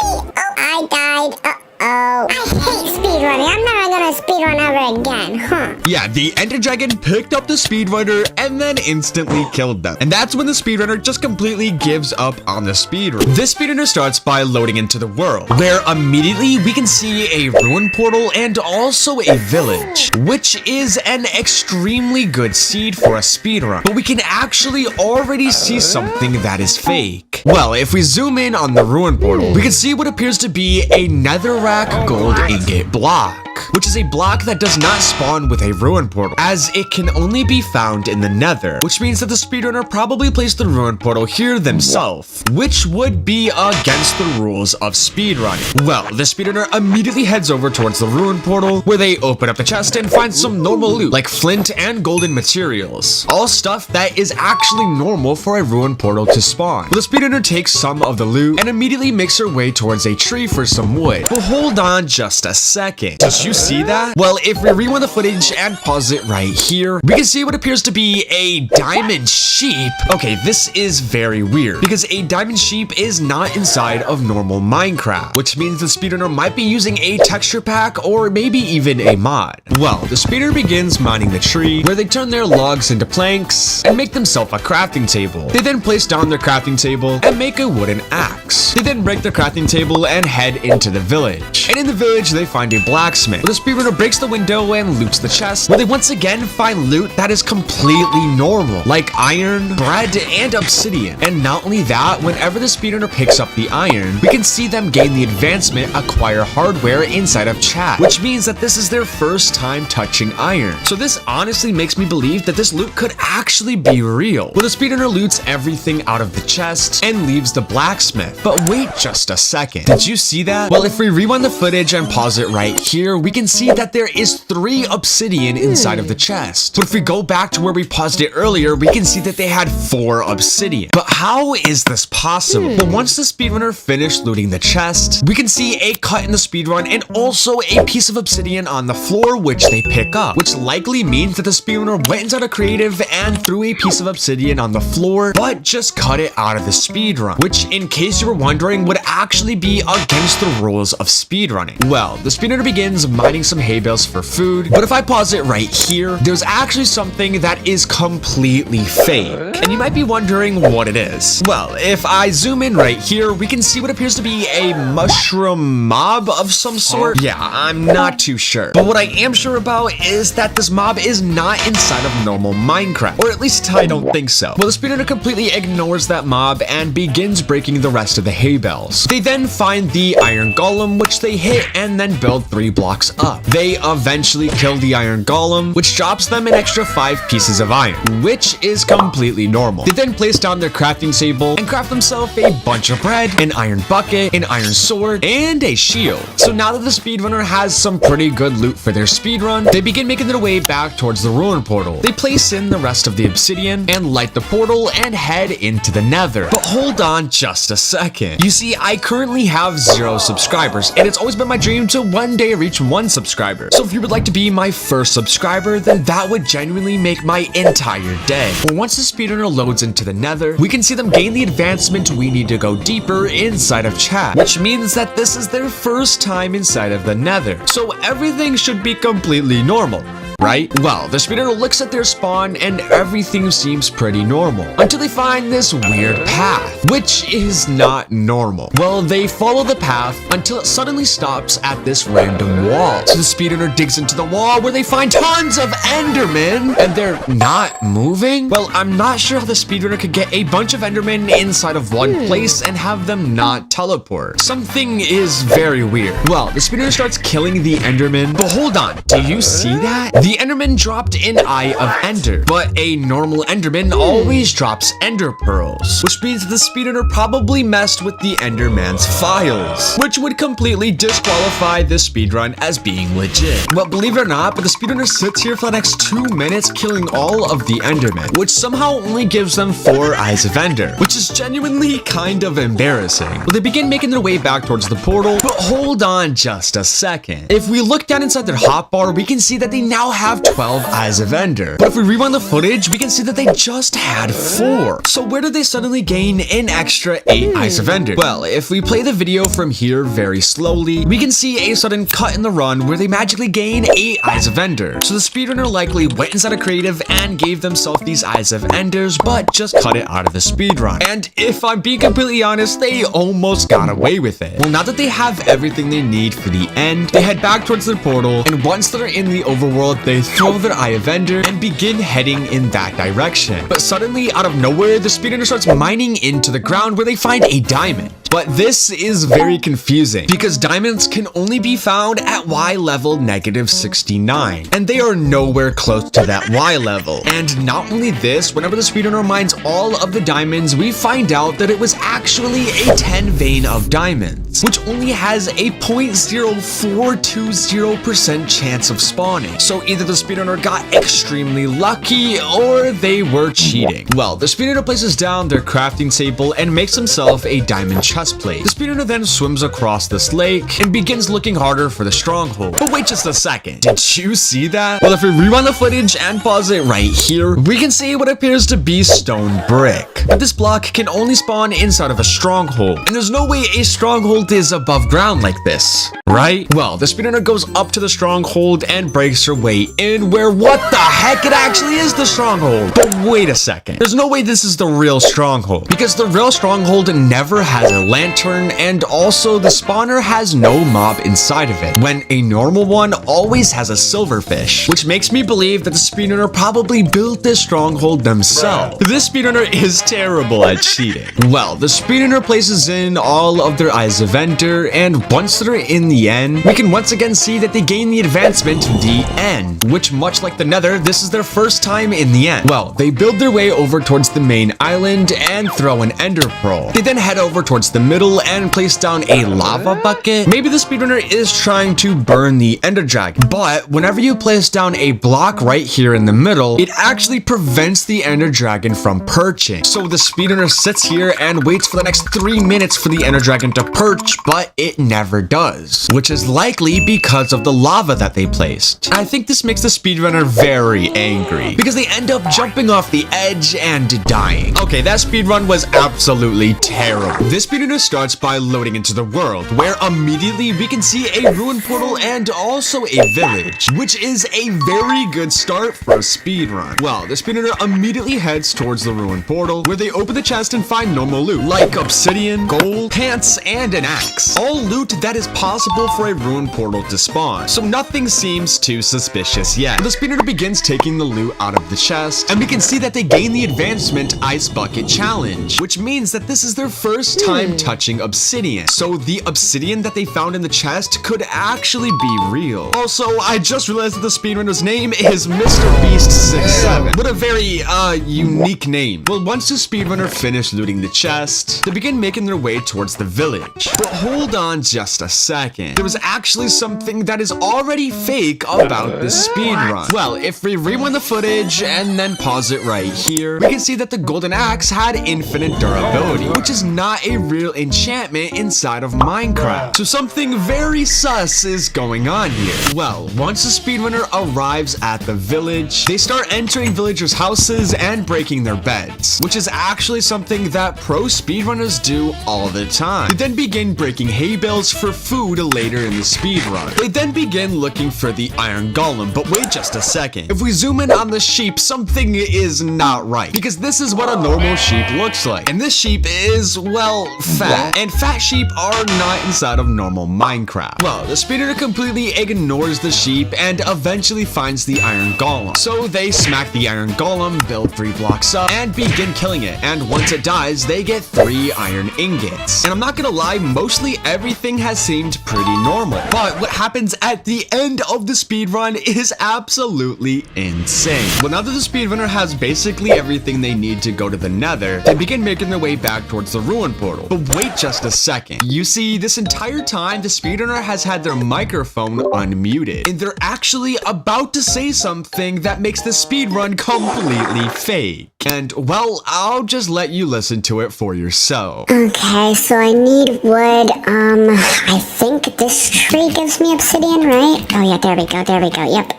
Oh, I died. Uh-oh. I hate speedrunning. I'm never gonna speedrun ever again, huh? Yeah, the ender dragon picked up the speedrunner and then instantly killed them. And that's when the speedrunner just completely gives up on the speedrun. This speedrunner starts by loading into the world, where immediately we can see a ruin portal and also a village, which is an extremely good seed for a speedrun. But we can actually already see something that is fake. Well, if we zoom in on the ruin portal, we can see what appears to be a netherrack gold ingot block, which is a block that does not spawn with a ruin portal, as it can only be found in the nether, which means that the speedrunner probably placed the ruin portal here themselves, which would be against the rules of speedrunning. Well, the speedrunner immediately heads over towards the ruin portal, where they open up the chest and find some normal loot, like flint and golden materials, all stuff that is actually normal for a ruin portal to spawn. The speedrunner takes some of the loot and immediately makes her way towards a tree for some wood. But hold on just a second. Did you see that? Well, if we rewind the footage and pause it right here, we can see what appears to be a diamond sheep. Okay, this is very weird because a diamond sheep is not inside of normal Minecraft, which means the speedrunner might be using a texture pack or maybe even a mod. Well, the speedrunner begins mining the tree, where they turn their logs into planks and make themselves a crafting table. They then place down their crafting table and make a wooden axe. They then break their crafting table and head into the village. And in the village, they find a blacksmith. The speedrunner breaks the window and loots the chest, where they once again find loot that is completely normal, like iron, bread, and obsidian. And not only that, whenever the speedrunner picks up the iron, we can see them gain the advancement acquire hardware inside of chat, which means that this is their first time touching iron. So this honestly makes me believe that this loot could actually be real. Well, the speedrunner loots everything out of the chest and leaves the blacksmith. But wait just a second. Did you see that? Well, if we rewind the footage and pause it right here, we can see that there is 3 obsidian inside of the chest. But if we go back to where we paused it earlier, we can see that they had 4 obsidian. But how is this possible? But once the speedrunner finished looting the chest, we can see a cut in the speedrun and also a piece of obsidian on the floor, which they pick up, which likely means that the speedrunner went inside a creative and threw a piece of obsidian on the floor, but just cut it out of the speedrun, which, in case you were wondering, would actually be against the rules of speedrunning. Well, the speedrunner begins mining some hay bales for food, but if I pause it right here, there's actually something that is completely fake. And you might be wondering what it is. Well, if I zoom in right here, we can see what appears to be a mushroom mob of some sort. Yeah, I'm not too sure. But what I am sure about is that this mob is not inside of normal Minecraft, or at least I don't think so. Well, the speedrunner completely ignores that mob and begins breaking the rest of the hay bales. They then find the iron golem, which they hit and then build 3 blocks up. They eventually kill the iron golem, which drops them an extra 5 pieces of iron, which is completely normal. They then place down their crafting table and craft themselves a bunch of bread, an iron bucket, an iron sword, and a shield. So now that the speedrunner has some pretty good loot for their speedrun, they begin making their way back towards the ruin portal. They place in the rest of the obsidian and light the portal and head into the nether. But hold on just a second. You see, I currently have 0 subscribers, and it's always been my dream to one day reach 1 subscriber. So if you would like to be my first subscriber, then that would genuinely make my entire day. But once the speedrunner loads into the nether, we can see them gain the advancement we need to go deeper inside of chat, which means that this is their first time inside of the nether. So everything should be completely normal, right? Well, the speedrunner looks at their spawn and everything seems pretty normal until they find this weird path, which is not normal. Well, they follow the path until it suddenly stops at this random wall. So the speedrunner digs into the wall where they find tons of endermen and they're not moving. Well, I'm not sure how the speedrunner could get a bunch of endermen inside of one place and have them not teleport. Something is very weird. Well, the speedrunner starts killing the endermen, but hold on, do you see that? The Enderman dropped an Eye of Ender, but a normal Enderman always drops Ender Pearls, which means that the speedrunner probably messed with the Enderman's files, which would completely disqualify this speedrun as being legit. But believe it or not, but the speedrunner sits here for the next 2 minutes killing all of the Endermen, which somehow only gives them 4 Eyes of Ender, which is genuinely kind of embarrassing. Well, they begin making their way back towards the portal, but hold on just a second. If we look down inside their hotbar, we can see that they now have 12 Eyes of Ender. But if we rewind the footage, we can see that they just had 4. So where did they suddenly gain an extra 8 Eyes of Ender? Well, if we play the video from here very slowly, we can see a sudden cut in the run where they magically gain 8 Eyes of Ender. So the speedrunner likely went inside of creative and gave themselves these Eyes of Enders, but just cut it out of the speedrun. And if I'm being completely honest, they almost got away with it. Well, now that they have everything they need for the end, they head back towards their portal, and once they're in the overworld, they throw their Eye of Ender and begin heading in that direction. But suddenly, out of nowhere, the speedrunner starts mining into the ground where they find a diamond. But this is very confusing because diamonds can only be found at Y level -69, and they are nowhere close to that Y level. And not only this, whenever the speedrunner mines all of the diamonds, we find out that it was actually a 10 vein of diamonds, which only has a 0.0420% chance of spawning. So either the speedrunner got extremely lucky or they were cheating. Well, the speedrunner places down their crafting table and makes himself a diamond chest plate. The speedrunner then swims across this lake and begins looking harder for the stronghold. But wait just a second, did you see that? Well, if we rewind the footage and pause it right here, we can see what appears to be stone brick. But this block can only spawn inside of a stronghold, and there's no way a stronghold is above ground like this, right? Well, the speedrunner goes up to the stronghold and breaks her way in where, what the heck, it actually is the stronghold. But wait a second, there's no way this is the real stronghold, because the real stronghold never has a lantern, and also the spawner has no mob inside of it, when a normal one always has a silverfish, which makes me believe that the speedrunner probably built this stronghold themselves. This speedrunner is terrible at cheating. Well, the speedrunner places in all of their Eyes of Ender, and once they're in the end, we can once again see that they gain the advancement the end, which much like the Nether, this is their first time in the end. Well, they build their way over towards the main island and throw an Ender Pearl. They then head over towards the middle and place down a lava bucket. Maybe the speedrunner is trying to burn the Ender Dragon, but whenever you place down a block right here in the middle, it actually prevents the Ender Dragon from perching. So the speedrunner sits here and waits for the next 3 minutes for the Ender Dragon to perch, but it never does, which is likely because of the lava that they placed. I think this makes the speedrunner very angry because they end up jumping off the edge and dying. Okay, that speedrun was absolutely terrible. This speedrunner starts by loading into the world, where immediately we can see a ruin portal and also a village, which is a very good start for a speedrun. Well, the speedrunner immediately heads towards the ruin portal, where they open the chest and find normal loot, like obsidian, gold, pants, and an axe. All loot that is possible for a ruin portal to spawn, so nothing seems too suspicious yet. The speedrunner begins taking the loot out of the chest, and we can see that they gain the advancement Ice Bucket Challenge, which means that this is their first time touching obsidian. So the obsidian that they found in the chest could actually be real. Also, I just realized that the speedrunner's name is Mr. Beast 67. What a very, unique name. Well, once the speedrunner finished looting the chest, they begin making their way towards the village. But hold on just a second. There was actually something that is already fake about this speedrun. Well, if we rewind the footage and then pause it right here, we can see that the golden axe had infinite durability, which is not a real enchantment inside of Minecraft. So something very sus is going on here. Well, once the speedrunner arrives at the village, they start entering villagers' houses and breaking their beds, which is actually something that pro speedrunners do all the time. They then begin breaking hay bales for food later in the speedrun. They then begin looking for the iron golem, but wait just a second. If we zoom in on the sheep, something is not right, because this is what a normal sheep looks like. And this sheep is, well, fat. And fat sheep are not inside of normal Minecraft. Well, the speedrunner completely ignores the sheep and eventually finds the iron golem. So they smack the iron golem, build 3 blocks up, and begin killing it. And once it dies, they get 3 iron ingots. And I'm not gonna lie, most mostly everything has seemed pretty normal. But what happens at the end of the speedrun is absolutely insane. Well, now that the speedrunner has basically everything they need to go to the Nether, they begin making their way back towards the ruin portal. But wait just a second. You see, this entire time, the speedrunner has had their microphone unmuted, and they're actually about to say something that makes the speedrun completely fake. And, well, I'll just let you listen to it for yourself. Okay, so I need wood. I think this tree gives me obsidian, right? Oh yeah, there we go, yep.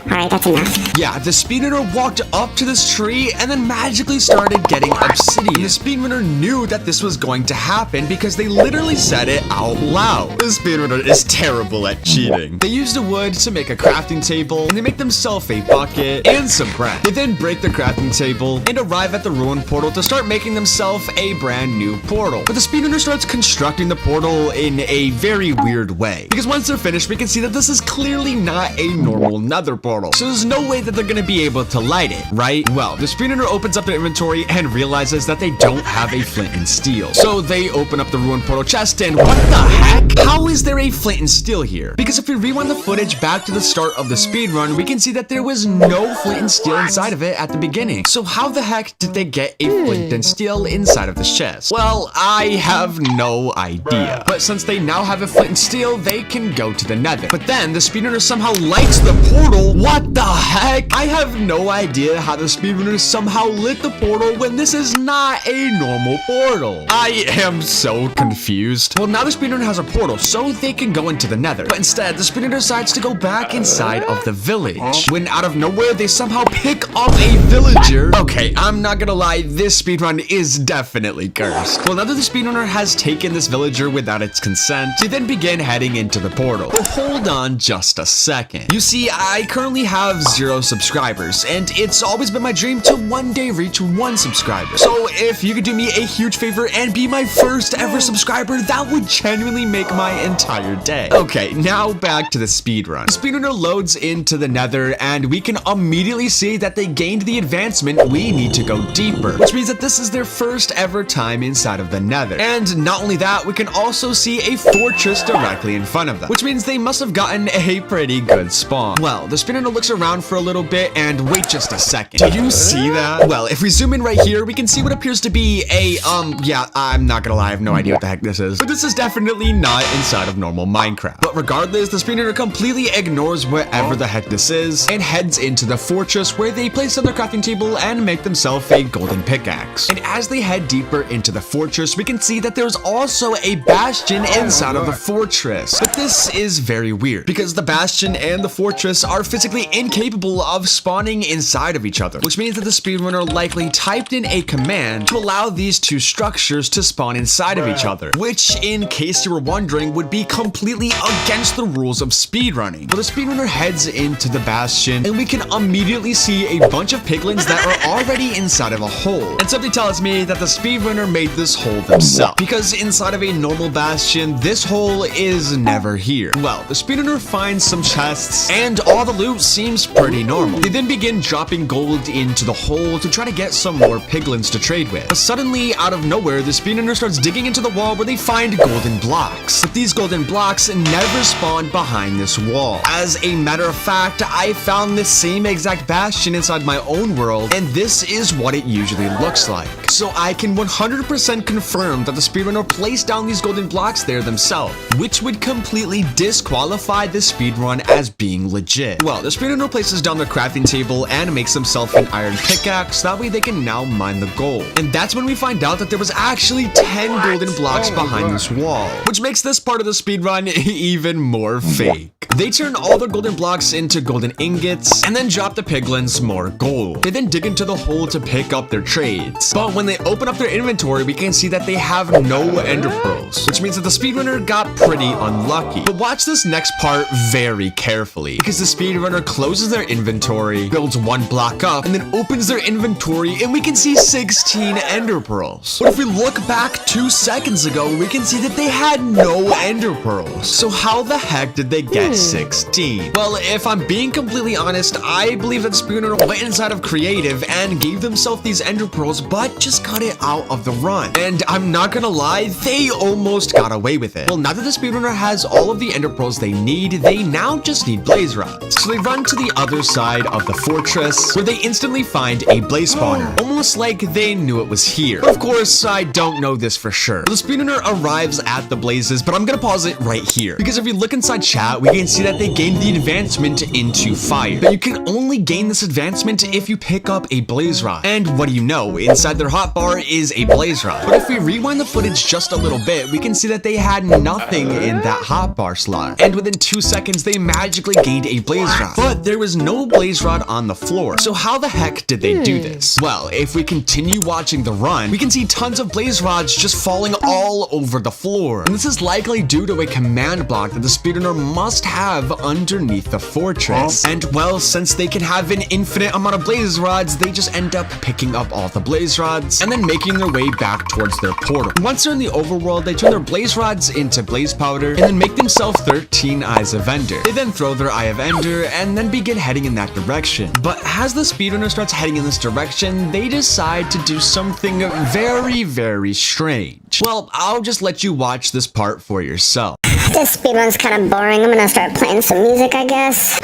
Alright, that's enough. Yeah, the speedrunner walked up to this tree and then magically started getting obsidian. The speedrunner knew that this was going to happen because they literally said it out loud. The speedrunner is terrible at cheating. They use the wood to make a crafting table, and they make themselves a bucket and some bread. They then break the crafting table and arrive at the ruin portal to start making themselves a brand new portal. But the speedrunner starts constructing the portal in a very weird way, because once they're finished, we can see that this is clearly not a normal Nether portal. So there's no way that they're gonna be able to light it, right? Well, the speedrunner opens up their inventory and realizes that they don't have a flint and steel. So they open up the ruin portal chest, and what the heck? How is there a flint and steel here? Because if we rewind the footage back to the start of the speedrun, we can see that there was no flint and steel inside of it at the beginning. So how the heck did they get a flint and steel inside of this chest? Well, I have no idea. But since they now have a flint and steel, they can go to the Nether. But then the speedrunner somehow lights the portal. What the heck? I have no idea how the speedrunner somehow lit the portal when this is not a normal portal. I am so confused. Well, now the speedrunner has a portal, so they can go into the Nether. But instead, the speedrunner decides to go back inside of the village. When out of nowhere, they somehow pick up a villager. Okay, I'm not gonna lie, this speedrun is definitely cursed. Well, now that the speedrunner has taken this villager without its consent, they then begin heading into the portal. But hold on just a second. You see, I currently have 0 subscribers, and it's always been my dream to one day reach 1 subscriber. So if you could do me a huge favor and be my first ever subscriber, that would genuinely make my entire day. Okay, now back to the speedrun. The speedrunner loads into the Nether, and we can immediately see that they gained the advancement we need to go deeper, which means that this is their first ever time inside of the Nether. And not only that, we can also see a fortress directly in front of them, which means they must have gotten a pretty good spawn. Well, the speedrunner looks around for a little bit, and wait just a second. Do you see that? Well, if we zoom in right here, we can see what appears to be a, yeah, I'm not gonna lie, I have no idea what the heck this is. But this is definitely not inside of normal Minecraft. But regardless, the speedrunner completely ignores whatever the heck this is and heads into the fortress, where they place on their crafting table and make themselves a golden pickaxe. And as they head deeper into the fortress, we can see that there's also a bastion inside of the fortress. But this is very weird, because the bastion and the fortress are physically incapable of spawning inside of each other, which means that the speedrunner likely typed in a command to allow these two structures to spawn inside of each other, which, in case you were wondering, would be completely against the rules of speedrunning. Well, the speedrunner heads into the bastion, and we can immediately see a bunch of piglins that are already inside of a hole. And something tells me that the speedrunner made this hole themselves, because inside of a normal bastion, this hole is never here. Well, the speedrunner finds some chests, and all the loot seems pretty normal. They then begin dropping gold into the hole to try to get some more piglins to trade with. But suddenly, out of nowhere, the speedrunner starts digging into the wall where they find golden blocks. But these golden blocks never spawn behind this wall. As a matter of fact, I found this same exact bastion inside my own world, and this is what it usually looks like. So I can 100% confirm that the speedrunner placed down these golden blocks there themselves, which would completely disqualify the speedrun as being legit. Well, the speedrunner places down their crafting table and makes himself an iron pickaxe, that way they can now mine the gold. And that's when we find out that there was actually 10 golden blocks behind this wall, which makes this part of the speedrun even more fake. They turn all their golden blocks into golden ingots and then drop the piglins more gold. They then dig into the hole to pick up their trades. But when they open up their inventory, we can see that they have no ender pearls, which means that the speedrunner got pretty unlucky. But watch this next part very carefully, because the speedrunner closes their inventory, builds 1 block up, and then opens their inventory, and we can see 16 ender pearls. But if we look back 2 seconds ago, we can see that they had no ender pearls. So how the heck did they get 16? Well, if I'm being completely honest, I believe that the speedrunner went inside of creative and gave themselves these ender pearls, but just got it out of the run. And I'm not gonna lie, they almost got away with it. Well, now that the speedrunner has all of the ender pearls they need, they now just need blaze rods. So they run to the other side of the fortress, where they instantly find a blaze spawner, almost like they knew it was here. Of course, I don't know this for sure. The speedrunner arrives at the blazes, but I'm gonna pause it right here, because if you look inside chat, we can see that they gained the advancement into fire. But you can only gain this advancement if you pick up a blaze rod. And what do you know? Inside their hotbar is a blaze rod. But if we rewind the footage just a little bit, we can see that they had nothing in that hotbar slot. And within 2 seconds, they magically gained a blaze rod. But there was no blaze rod on the floor. So how the heck did they do this? Well, if we continue watching the run, we can see tons of blaze rods just falling all over the floor. And this is likely due to a command block that the speedrunner must have underneath the fortress. And well, since they can have an infinite amount of blaze rods, they just end up picking up all the blaze rods and then making their way back towards their portal. Once they're in the overworld, they turn their blaze rods into blaze powder and then make themselves 13 eyes of ender. They then throw their eye of ender and then begin heading in that direction. But as the speedrunner starts heading in this direction, they decide to do something very, very strange. Well, I'll just let you watch this part for yourself. This speedrun's kind of boring. I'm gonna start playing some music, I guess.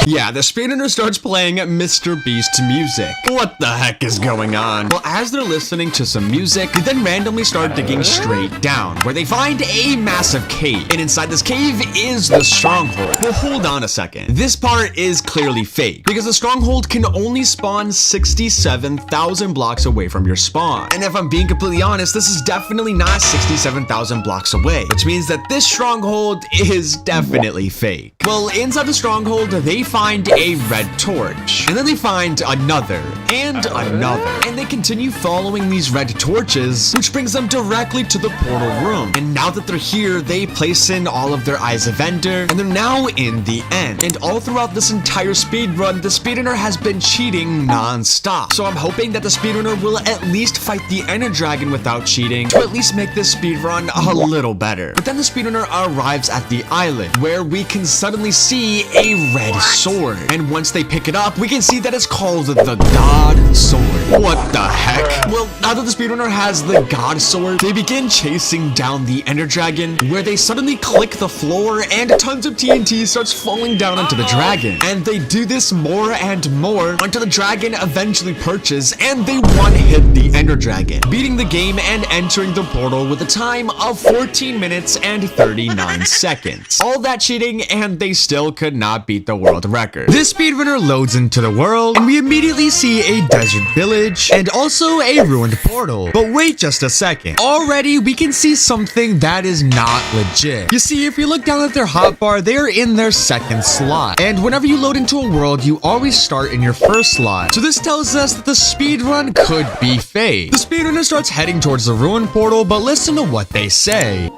Yeah, the speedrunner starts playing Mr. Beast music. What the heck is going on? Well, as they're listening to some music, they then randomly start digging straight down, where they find a massive cave. And inside this cave is the Stronghold. Well, hold on a second. This part is clearly fake, because the Stronghold can only spawn 67,000 blocks away from your spawn. And if I'm being completely honest, this is definitely not 67,000 blocks away, which means that this Stronghold is definitely fake. Well, inside the Stronghold, they find a red torch, and then they find another, and another, and they continue following these red torches, which brings them directly to the portal room. And now that they're here, they place in all of their eyes of ender, and they're now in the end. And all throughout this entire speedrun, the speedrunner has been cheating non-stop. So I'm hoping that the speedrunner will at least fight the ender dragon without cheating, to at least make this speedrun a little better. But then the speedrunner arrives at the island, where we can suddenly see a red sword. And once they pick it up, we can see that it's called the God Sword. What the heck? Well, now that the speedrunner has the God Sword, they begin chasing down the ender dragon, where they suddenly click the floor and tons of TNT starts falling down onto the dragon. And they do this more and more until the dragon eventually perches and they one-hit the ender dragon, beating the game and entering the portal with a time of 14 minutes and 39 seconds. All that cheating, and they still could not beat the world record. This speedrunner loads into the world, and we immediately see a desert village and also a ruined portal. But wait just a second. Already, we can see something that is not legit. You see, if you look down at their hotbar, they're in their second slot. And whenever you load into a world, you always start in your first slot. So this tells us that the speedrun could be fake. The speedrunner starts heading towards the ruined portal, but listen to what they say.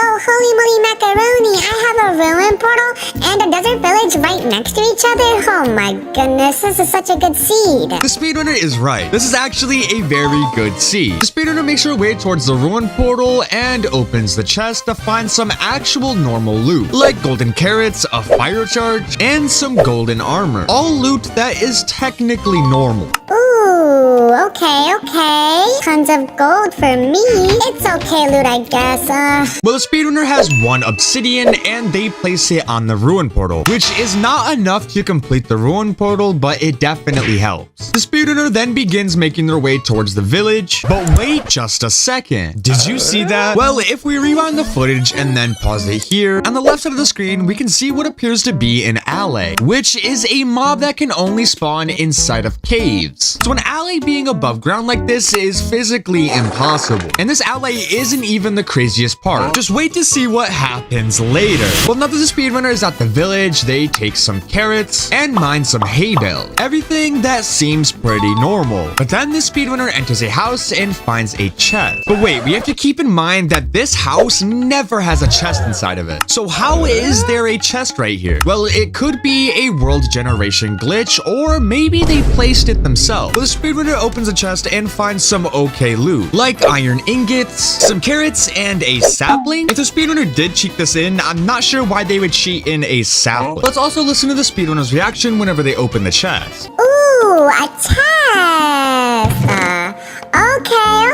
Oh, holy moly macaroni, I have a ruined portal and a desert village right next to each other. Oh my goodness, this is such a good seed. The speedrunner is right. This is actually a very good seed. The speedrunner makes her way towards the ruined portal and opens the chest to find some actual normal loot, like golden carrots, a fire charge, and some golden armor. All loot that is technically normal. Ooh, okay. Tons of gold for me. It's okay loot, I guess. Well, the speedrunner has one obsidian and they place it on the ruin portal, which is not enough to complete the ruin portal, but it definitely helps. The speedrunner then begins making their way towards the village, but wait just a second. Did you see that? Well, if we rewind the footage and then pause it here, on the left side of the screen, we can see what appears to be an alley, which is a mob that can only spawn inside of caves. So an alley being above ground like this is physically impossible. And this alley isn't even the craziest part. Just wait to see what happens later. Well, now that the speedrunner is at the village, they take some carrots and mine some hay bales. Everything that seems pretty normal. But then the speedrunner enters a house and finds a chest. But wait, we have to keep in mind that this house never has a chest inside of it. So how is there a chest right here? Well, it could be a world generation glitch, or maybe they placed it themselves. But the speedrunner opens a chest and finds some okay loot, like iron ingots, some carrots, and a sapling. If the speedrunner did cheat this in, I'm not sure why they would cheat in a sapling. Let's also listen to the speedrunner's reaction whenever they open the chest. Ooh, a chest. Okay,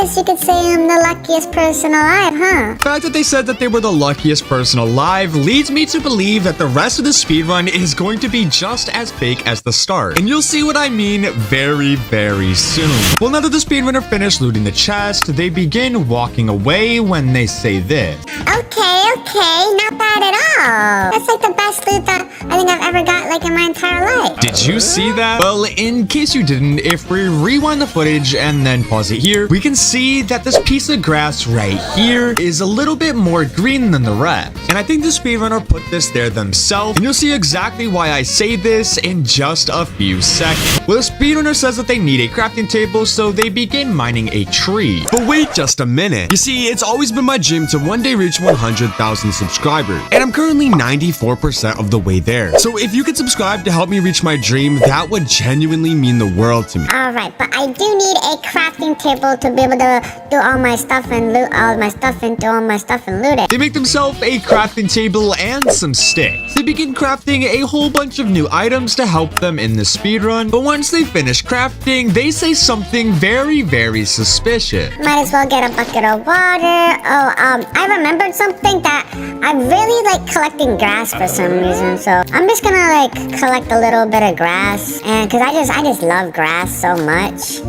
guess you could say I'm the luckiest person alive, huh? The fact that they said that they were the luckiest person alive leads me to believe that the rest of the speedrun is going to be just as fake as the start. And you'll see what I mean very, very soon. Well, now that the speedrunner finished looting the chest, they begin walking away when they say this. Okay, not bad at all. That's like the best loot that I think I've ever got like in my entire life. Did you see that? Well, in case you didn't, if we rewind the footage and then pause it here, we can see that this piece of grass right here is a little bit more green than the rest. And I think the speedrunner put this there themselves, and you'll see exactly why I say this in just a few seconds. Well, the speedrunner says that they need a crafting table, so they begin mining a tree. But wait just a minute. You see, it's always been my dream to one day reach 100,000 subscribers, and I'm currently 94% of the way there. So if you could subscribe to help me reach my dream, that would genuinely mean the world to me. Alright, but I do need a crafting table to be able to do all my stuff and loot all my stuff and do all my stuff and loot it. They make themselves a crafting table and some sticks. They begin crafting a whole bunch of new items to help them in the speedrun, but once they finish crafting, they say something very, very suspicious. Might as well get a bucket of water. Oh, I remembered something that I really like collecting grass for some reason, so I'm just gonna like collect a little bit of grass, and cause I just love grass so much.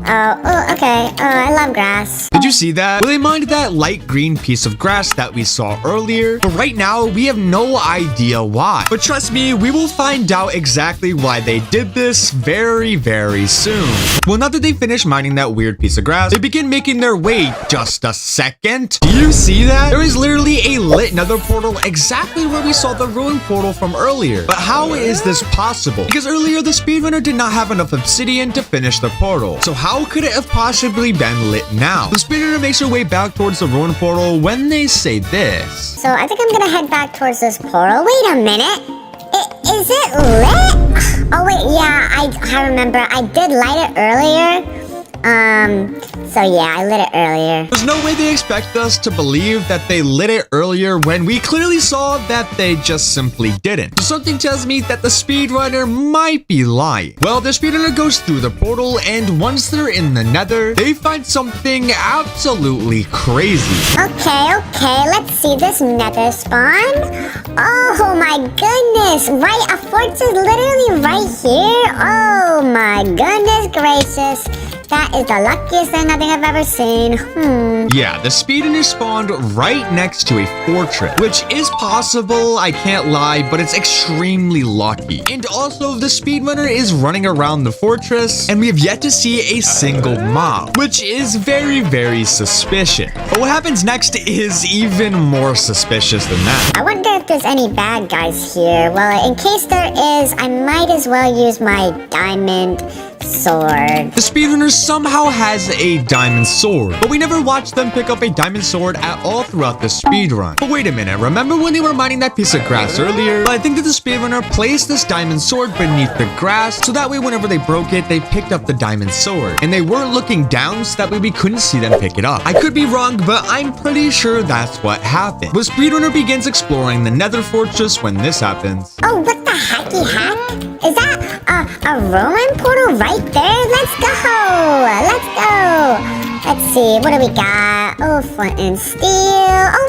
Oh, okay. I love grass. Did you see that? Well, they mined that light green piece of grass that we saw earlier, but right now we have no idea why. But trust me, we will find out exactly why they did this very, very soon. Well, now that they finished mining that weird piece of grass, they begin making their way. Just a second. Do you see that? There is literally a lit nether portal exactly where we saw the ruined portal from earlier. But how is this possible? Because earlier the speedrunner did not have enough obsidian to finish the portal. So how could it have possibly been lit now? The speedrunner makes her way back towards the ruined portal when they say this. So I think I'm gonna head back towards this portal. Wait a minute. Is it lit? Oh wait, yeah, I remember. I did light it earlier. So yeah, I lit it earlier. There's no way they expect us to believe that they lit it earlier when we clearly saw that they just simply didn't. So something tells me that the speedrunner might be lying. Well, the speedrunner goes through the portal, and once they're in the nether, they find something absolutely crazy. Okay, let's see this nether spawn. Oh my goodness, right, a fortress is literally right here. Oh my goodness gracious. That is the luckiest thing I think I've ever seen. Yeah, the speedrunner spawned right next to a fortress, which is possible, I can't lie, but it's extremely lucky. And also, the speedrunner is running around the fortress, and we have yet to see a single mob, which is very, very suspicious. But what happens next is even more suspicious than that. I wonder if there's any bad guys here. Well, in case there is, I might as well use my diamond sword. The speedrunner somehow has a diamond sword, but we never watched them pick up a diamond sword at all throughout the speedrun. But wait a minute, remember when they were mining that piece of grass earlier? But I think that the speedrunner placed this diamond sword beneath the grass, so that way whenever they broke it, they picked up the diamond sword. And they weren't looking down, so that way we couldn't see them pick it up. I could be wrong, but I'm pretty sure that's what happened. The speedrunner begins exploring the nether fortress when this happens. Oh, what the hacky hack? Is that a ruin portal right there? Let's go! Let's go! Let's see, what do we got? Oh, flint and steel.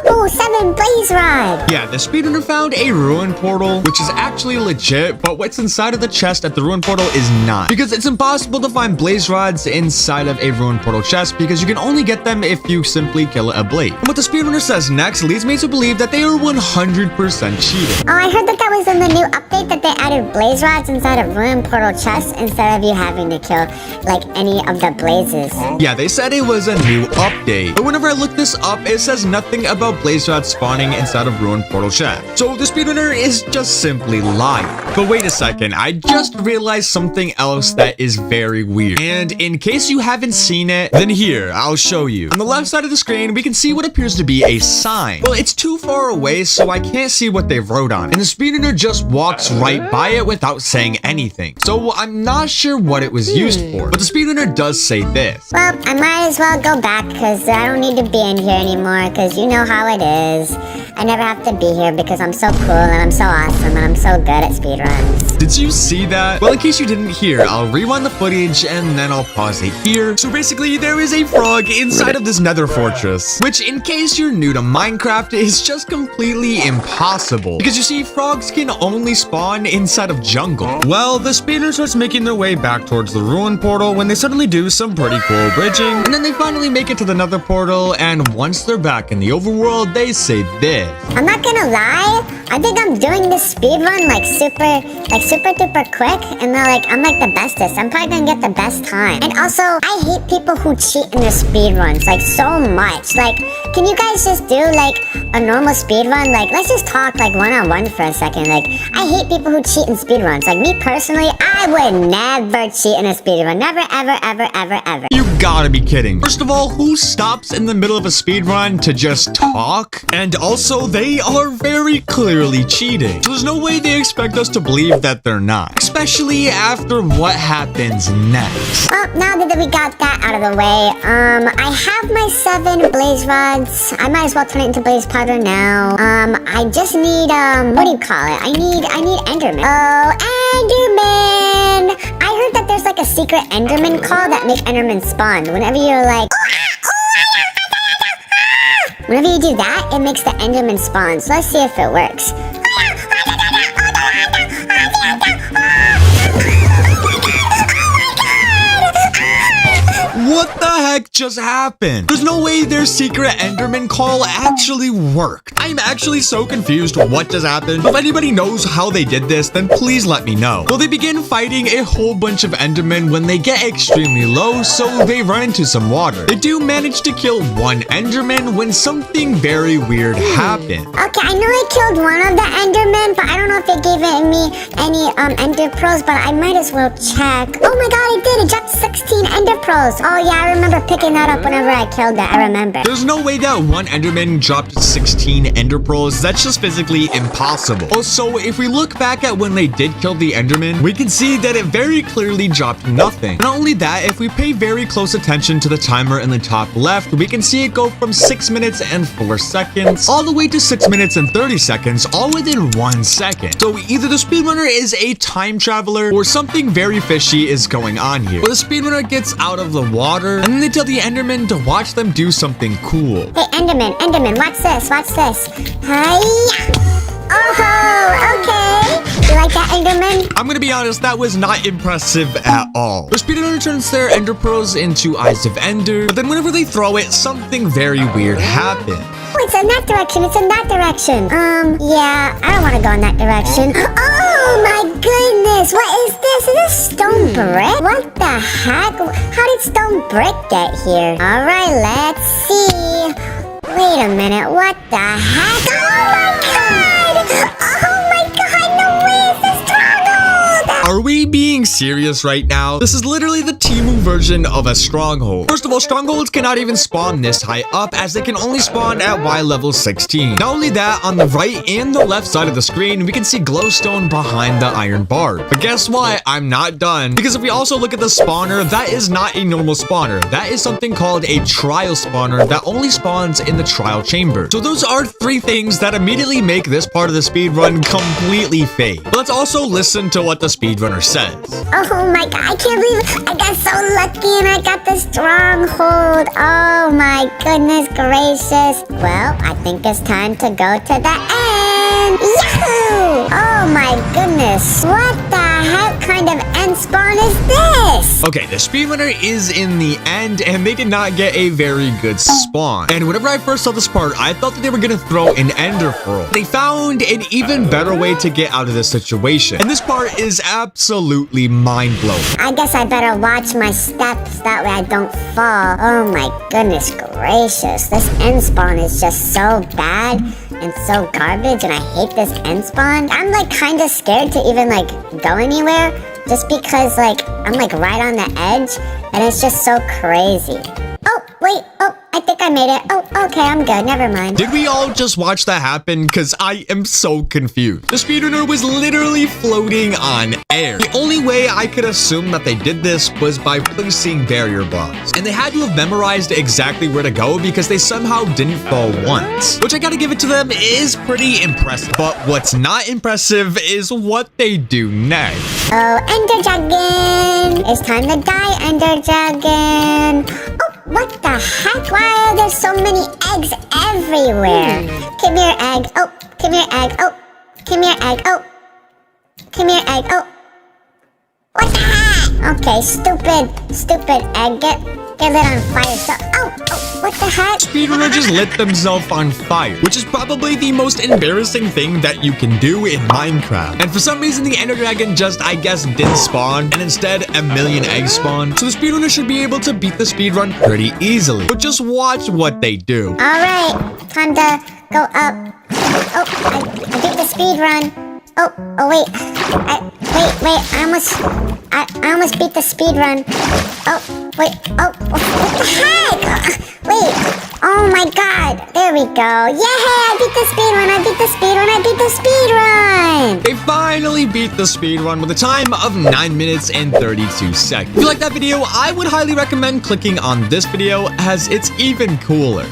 Oh, 7 blaze rods. Yeah, the speedrunner found a ruin portal, which is actually legit, but what's inside of the chest at the ruin portal is not. Because it's impossible to find blaze rods inside of a ruin portal chest, because you can only get them if you simply kill a blade. And what the speedrunner says next leads me to believe that they are 100% cheating. Oh, I heard that was in the new update that they added blaze rods inside of ruin portal chests instead of you having to kill, like, any of the blazes. Yeah, they said it was a new update, but whenever I look this up, it says nothing about blaze rods spawning inside of ruined portal chest. So the speedrunner is just simply lying. But wait a second, I just realized something else that is very weird. And in case you haven't seen it, then here, I'll show you. On the left side of the screen, we can see what appears to be a sign. Well, it's too far away, so I can't see what they wrote on. And the speedrunner just walks right by it without saying anything. So I'm not sure what it was used for. But the speedrunner does say this. Well, I might as well go back because I don't need to be in here anymore because you know how it is. I never have to be here because I'm so cool and I'm so awesome and I'm so good at speedruns. Did you see that? Well, in case you didn't hear, I'll rewind the footage and then I'll pause it here. So basically, there is a frog inside of this nether fortress, which in case you're new to Minecraft is just completely impossible. Because you see, frogs can only spawn inside of jungle. Well, the speedrunner starts making their way back towards the ruin portal when they suddenly do some pretty cool bridging. And then they finally make it to the nether portal, and once they're back in the overworld, they say this. I'm not gonna lie, I think I'm doing this speedrun like super duper quick, and I'm like the bestest. I'm probably gonna get the best time. And also, I hate people who cheat in their speedruns like so much. Like, can you guys just do like a normal speedrun? Like, let's just talk like one-on-one for a second. Like, I hate people who cheat in speedruns. Like me personally, I would never cheat in a speedrun. Never, ever, ever, ever, ever. You gotta be kidding. First of all, who stops in the middle of a speedrun to just talk? And also, they are very clearly cheating. So there's no way they expect us to believe that they're not. Especially after what happens next. Well, now that we got that out of the way, I have my 7 blaze rods. I might as well turn it into blaze powder now. I just need, what do you call it? I need Enderman. Oh, Enderman! I heard that there's like a secret Enderman call that make Enderman spawn. Whenever you're like, whenever you do that, it makes the Enderman spawn. So let's see if it works. What the heck just happened? There's no way their secret Enderman call actually worked. I'm actually so confused what just happened. If anybody knows how they did this, then please let me know. Well, they begin fighting a whole bunch of Endermen when they get extremely low, so they run into some water. They do manage to kill one Enderman when something very weird happened. Okay, I know I killed one of the Endermen, but I don't know if it gave me any Ender Pearls, but I might as well check. Oh my god, it did! It dropped 16 Ender Pearls! Oh yeah, I remember picking that up whenever I killed that. I remember. There's no way that one Enderman dropped 16 Ender Pearls. That's just physically impossible. Also, if we look back at when they did kill the Enderman, we can see that it very clearly dropped nothing. Not only that, if we pay very close attention to the timer in the top left, we can see it go from 6 minutes and 4 seconds all the way to 6 minutes and 30 seconds, all within 1 second. So either the speedrunner is a time traveler or something very fishy is going on here. Well, the speedrunner gets out of the water and then they tell the Enderman to watch them do something cool. Hey, Enderman, watch this. Hiya! Oh, okay. You like that, Enderman? I'm gonna be honest, that was not impressive at all. The speedrunner turns their Ender Pearls into Eyes of Ender, but then whenever they throw it, something very weird happens. Oh, it's in that direction. Yeah, I don't want to go in that direction. Oh my goodness, what is this? Is this stone brick? What the heck? How did stone brick get here? All right, let's see. Wait a minute, what the heck? Oh my god, no way, is this Stronghold? Are we being serious right now? This is literally the Timu version of a Stronghold. First of all, Strongholds cannot even spawn this high up as they can only spawn at Y level 16. Not only that, on the right and the left side of the screen, we can see glowstone behind the iron bar. But guess what? I'm not done. Because if we also look at the spawner, that is not a normal spawner. That is something called a trial spawner that only spawns in the trial chamber. So those are 3 things that immediately make this part of the speedrun completely fake. But let's also listen to what the speedrunner says. Oh my god, I can't believe I got so lucky and I got the Stronghold. Oh my goodness gracious. Well, I think it's time to go to the end. Yahoo! Oh my goodness. What the heck kind of end spawn is this? Okay, the speedrunner is in the end and they did not get a very good spawn. And whenever I first saw this part, I thought that they were gonna throw an ender pearl. They found an even better way to get out of this situation. And this part is absolutely mind-blowing. I guess I better watch my steps, that way I don't fall. Oh my goodness gracious. This end spawn is just so bad and so garbage, and I hate this end spawn. I'm like kind of scared to even like go anywhere just because like I'm like right on the edge and it's just so crazy. Oh, wait. Oh, I think I I made it. Oh, okay, I'm good. Never mind. Did we all just watch that happen? Because I am so confused. The speedrunner was literally floating on air. The only way I could assume that they did this was by placing barrier blocks. And they had to have memorized exactly where to go because they somehow didn't fall once. Which I gotta give it to them is pretty impressive. But what's not impressive is what they do next. Oh, Ender Dragon! It's time to die, Ender Dragon! Oh, what the heck? Why are there so many eggs everywhere? Come here, egg. Oh, come here, egg. Oh, come here, egg. Oh, come here, egg. Oh. What the heck? Okay, stupid egg. Get lit on fire. So, oh, what the heck? Speedrunner just lit themselves on fire, which is probably the most embarrassing thing that you can do in Minecraft. And for some reason, the Ender Dragon just, I guess, didn't spawn, and instead, a million eggs spawned. So the speedrunner should be able to beat the speedrun pretty easily. But just watch what they do. All right, time to go up. Oh, I beat the speedrun. Oh, wait. Wait, I almost beat the speedrun. Oh, wait, what the heck? Wait, oh my god, there we go. Yeah, I beat the speedrun. They finally beat the speedrun with a time of 9 minutes and 32 seconds. If you like that video, I would highly recommend clicking on this video as it's even cooler.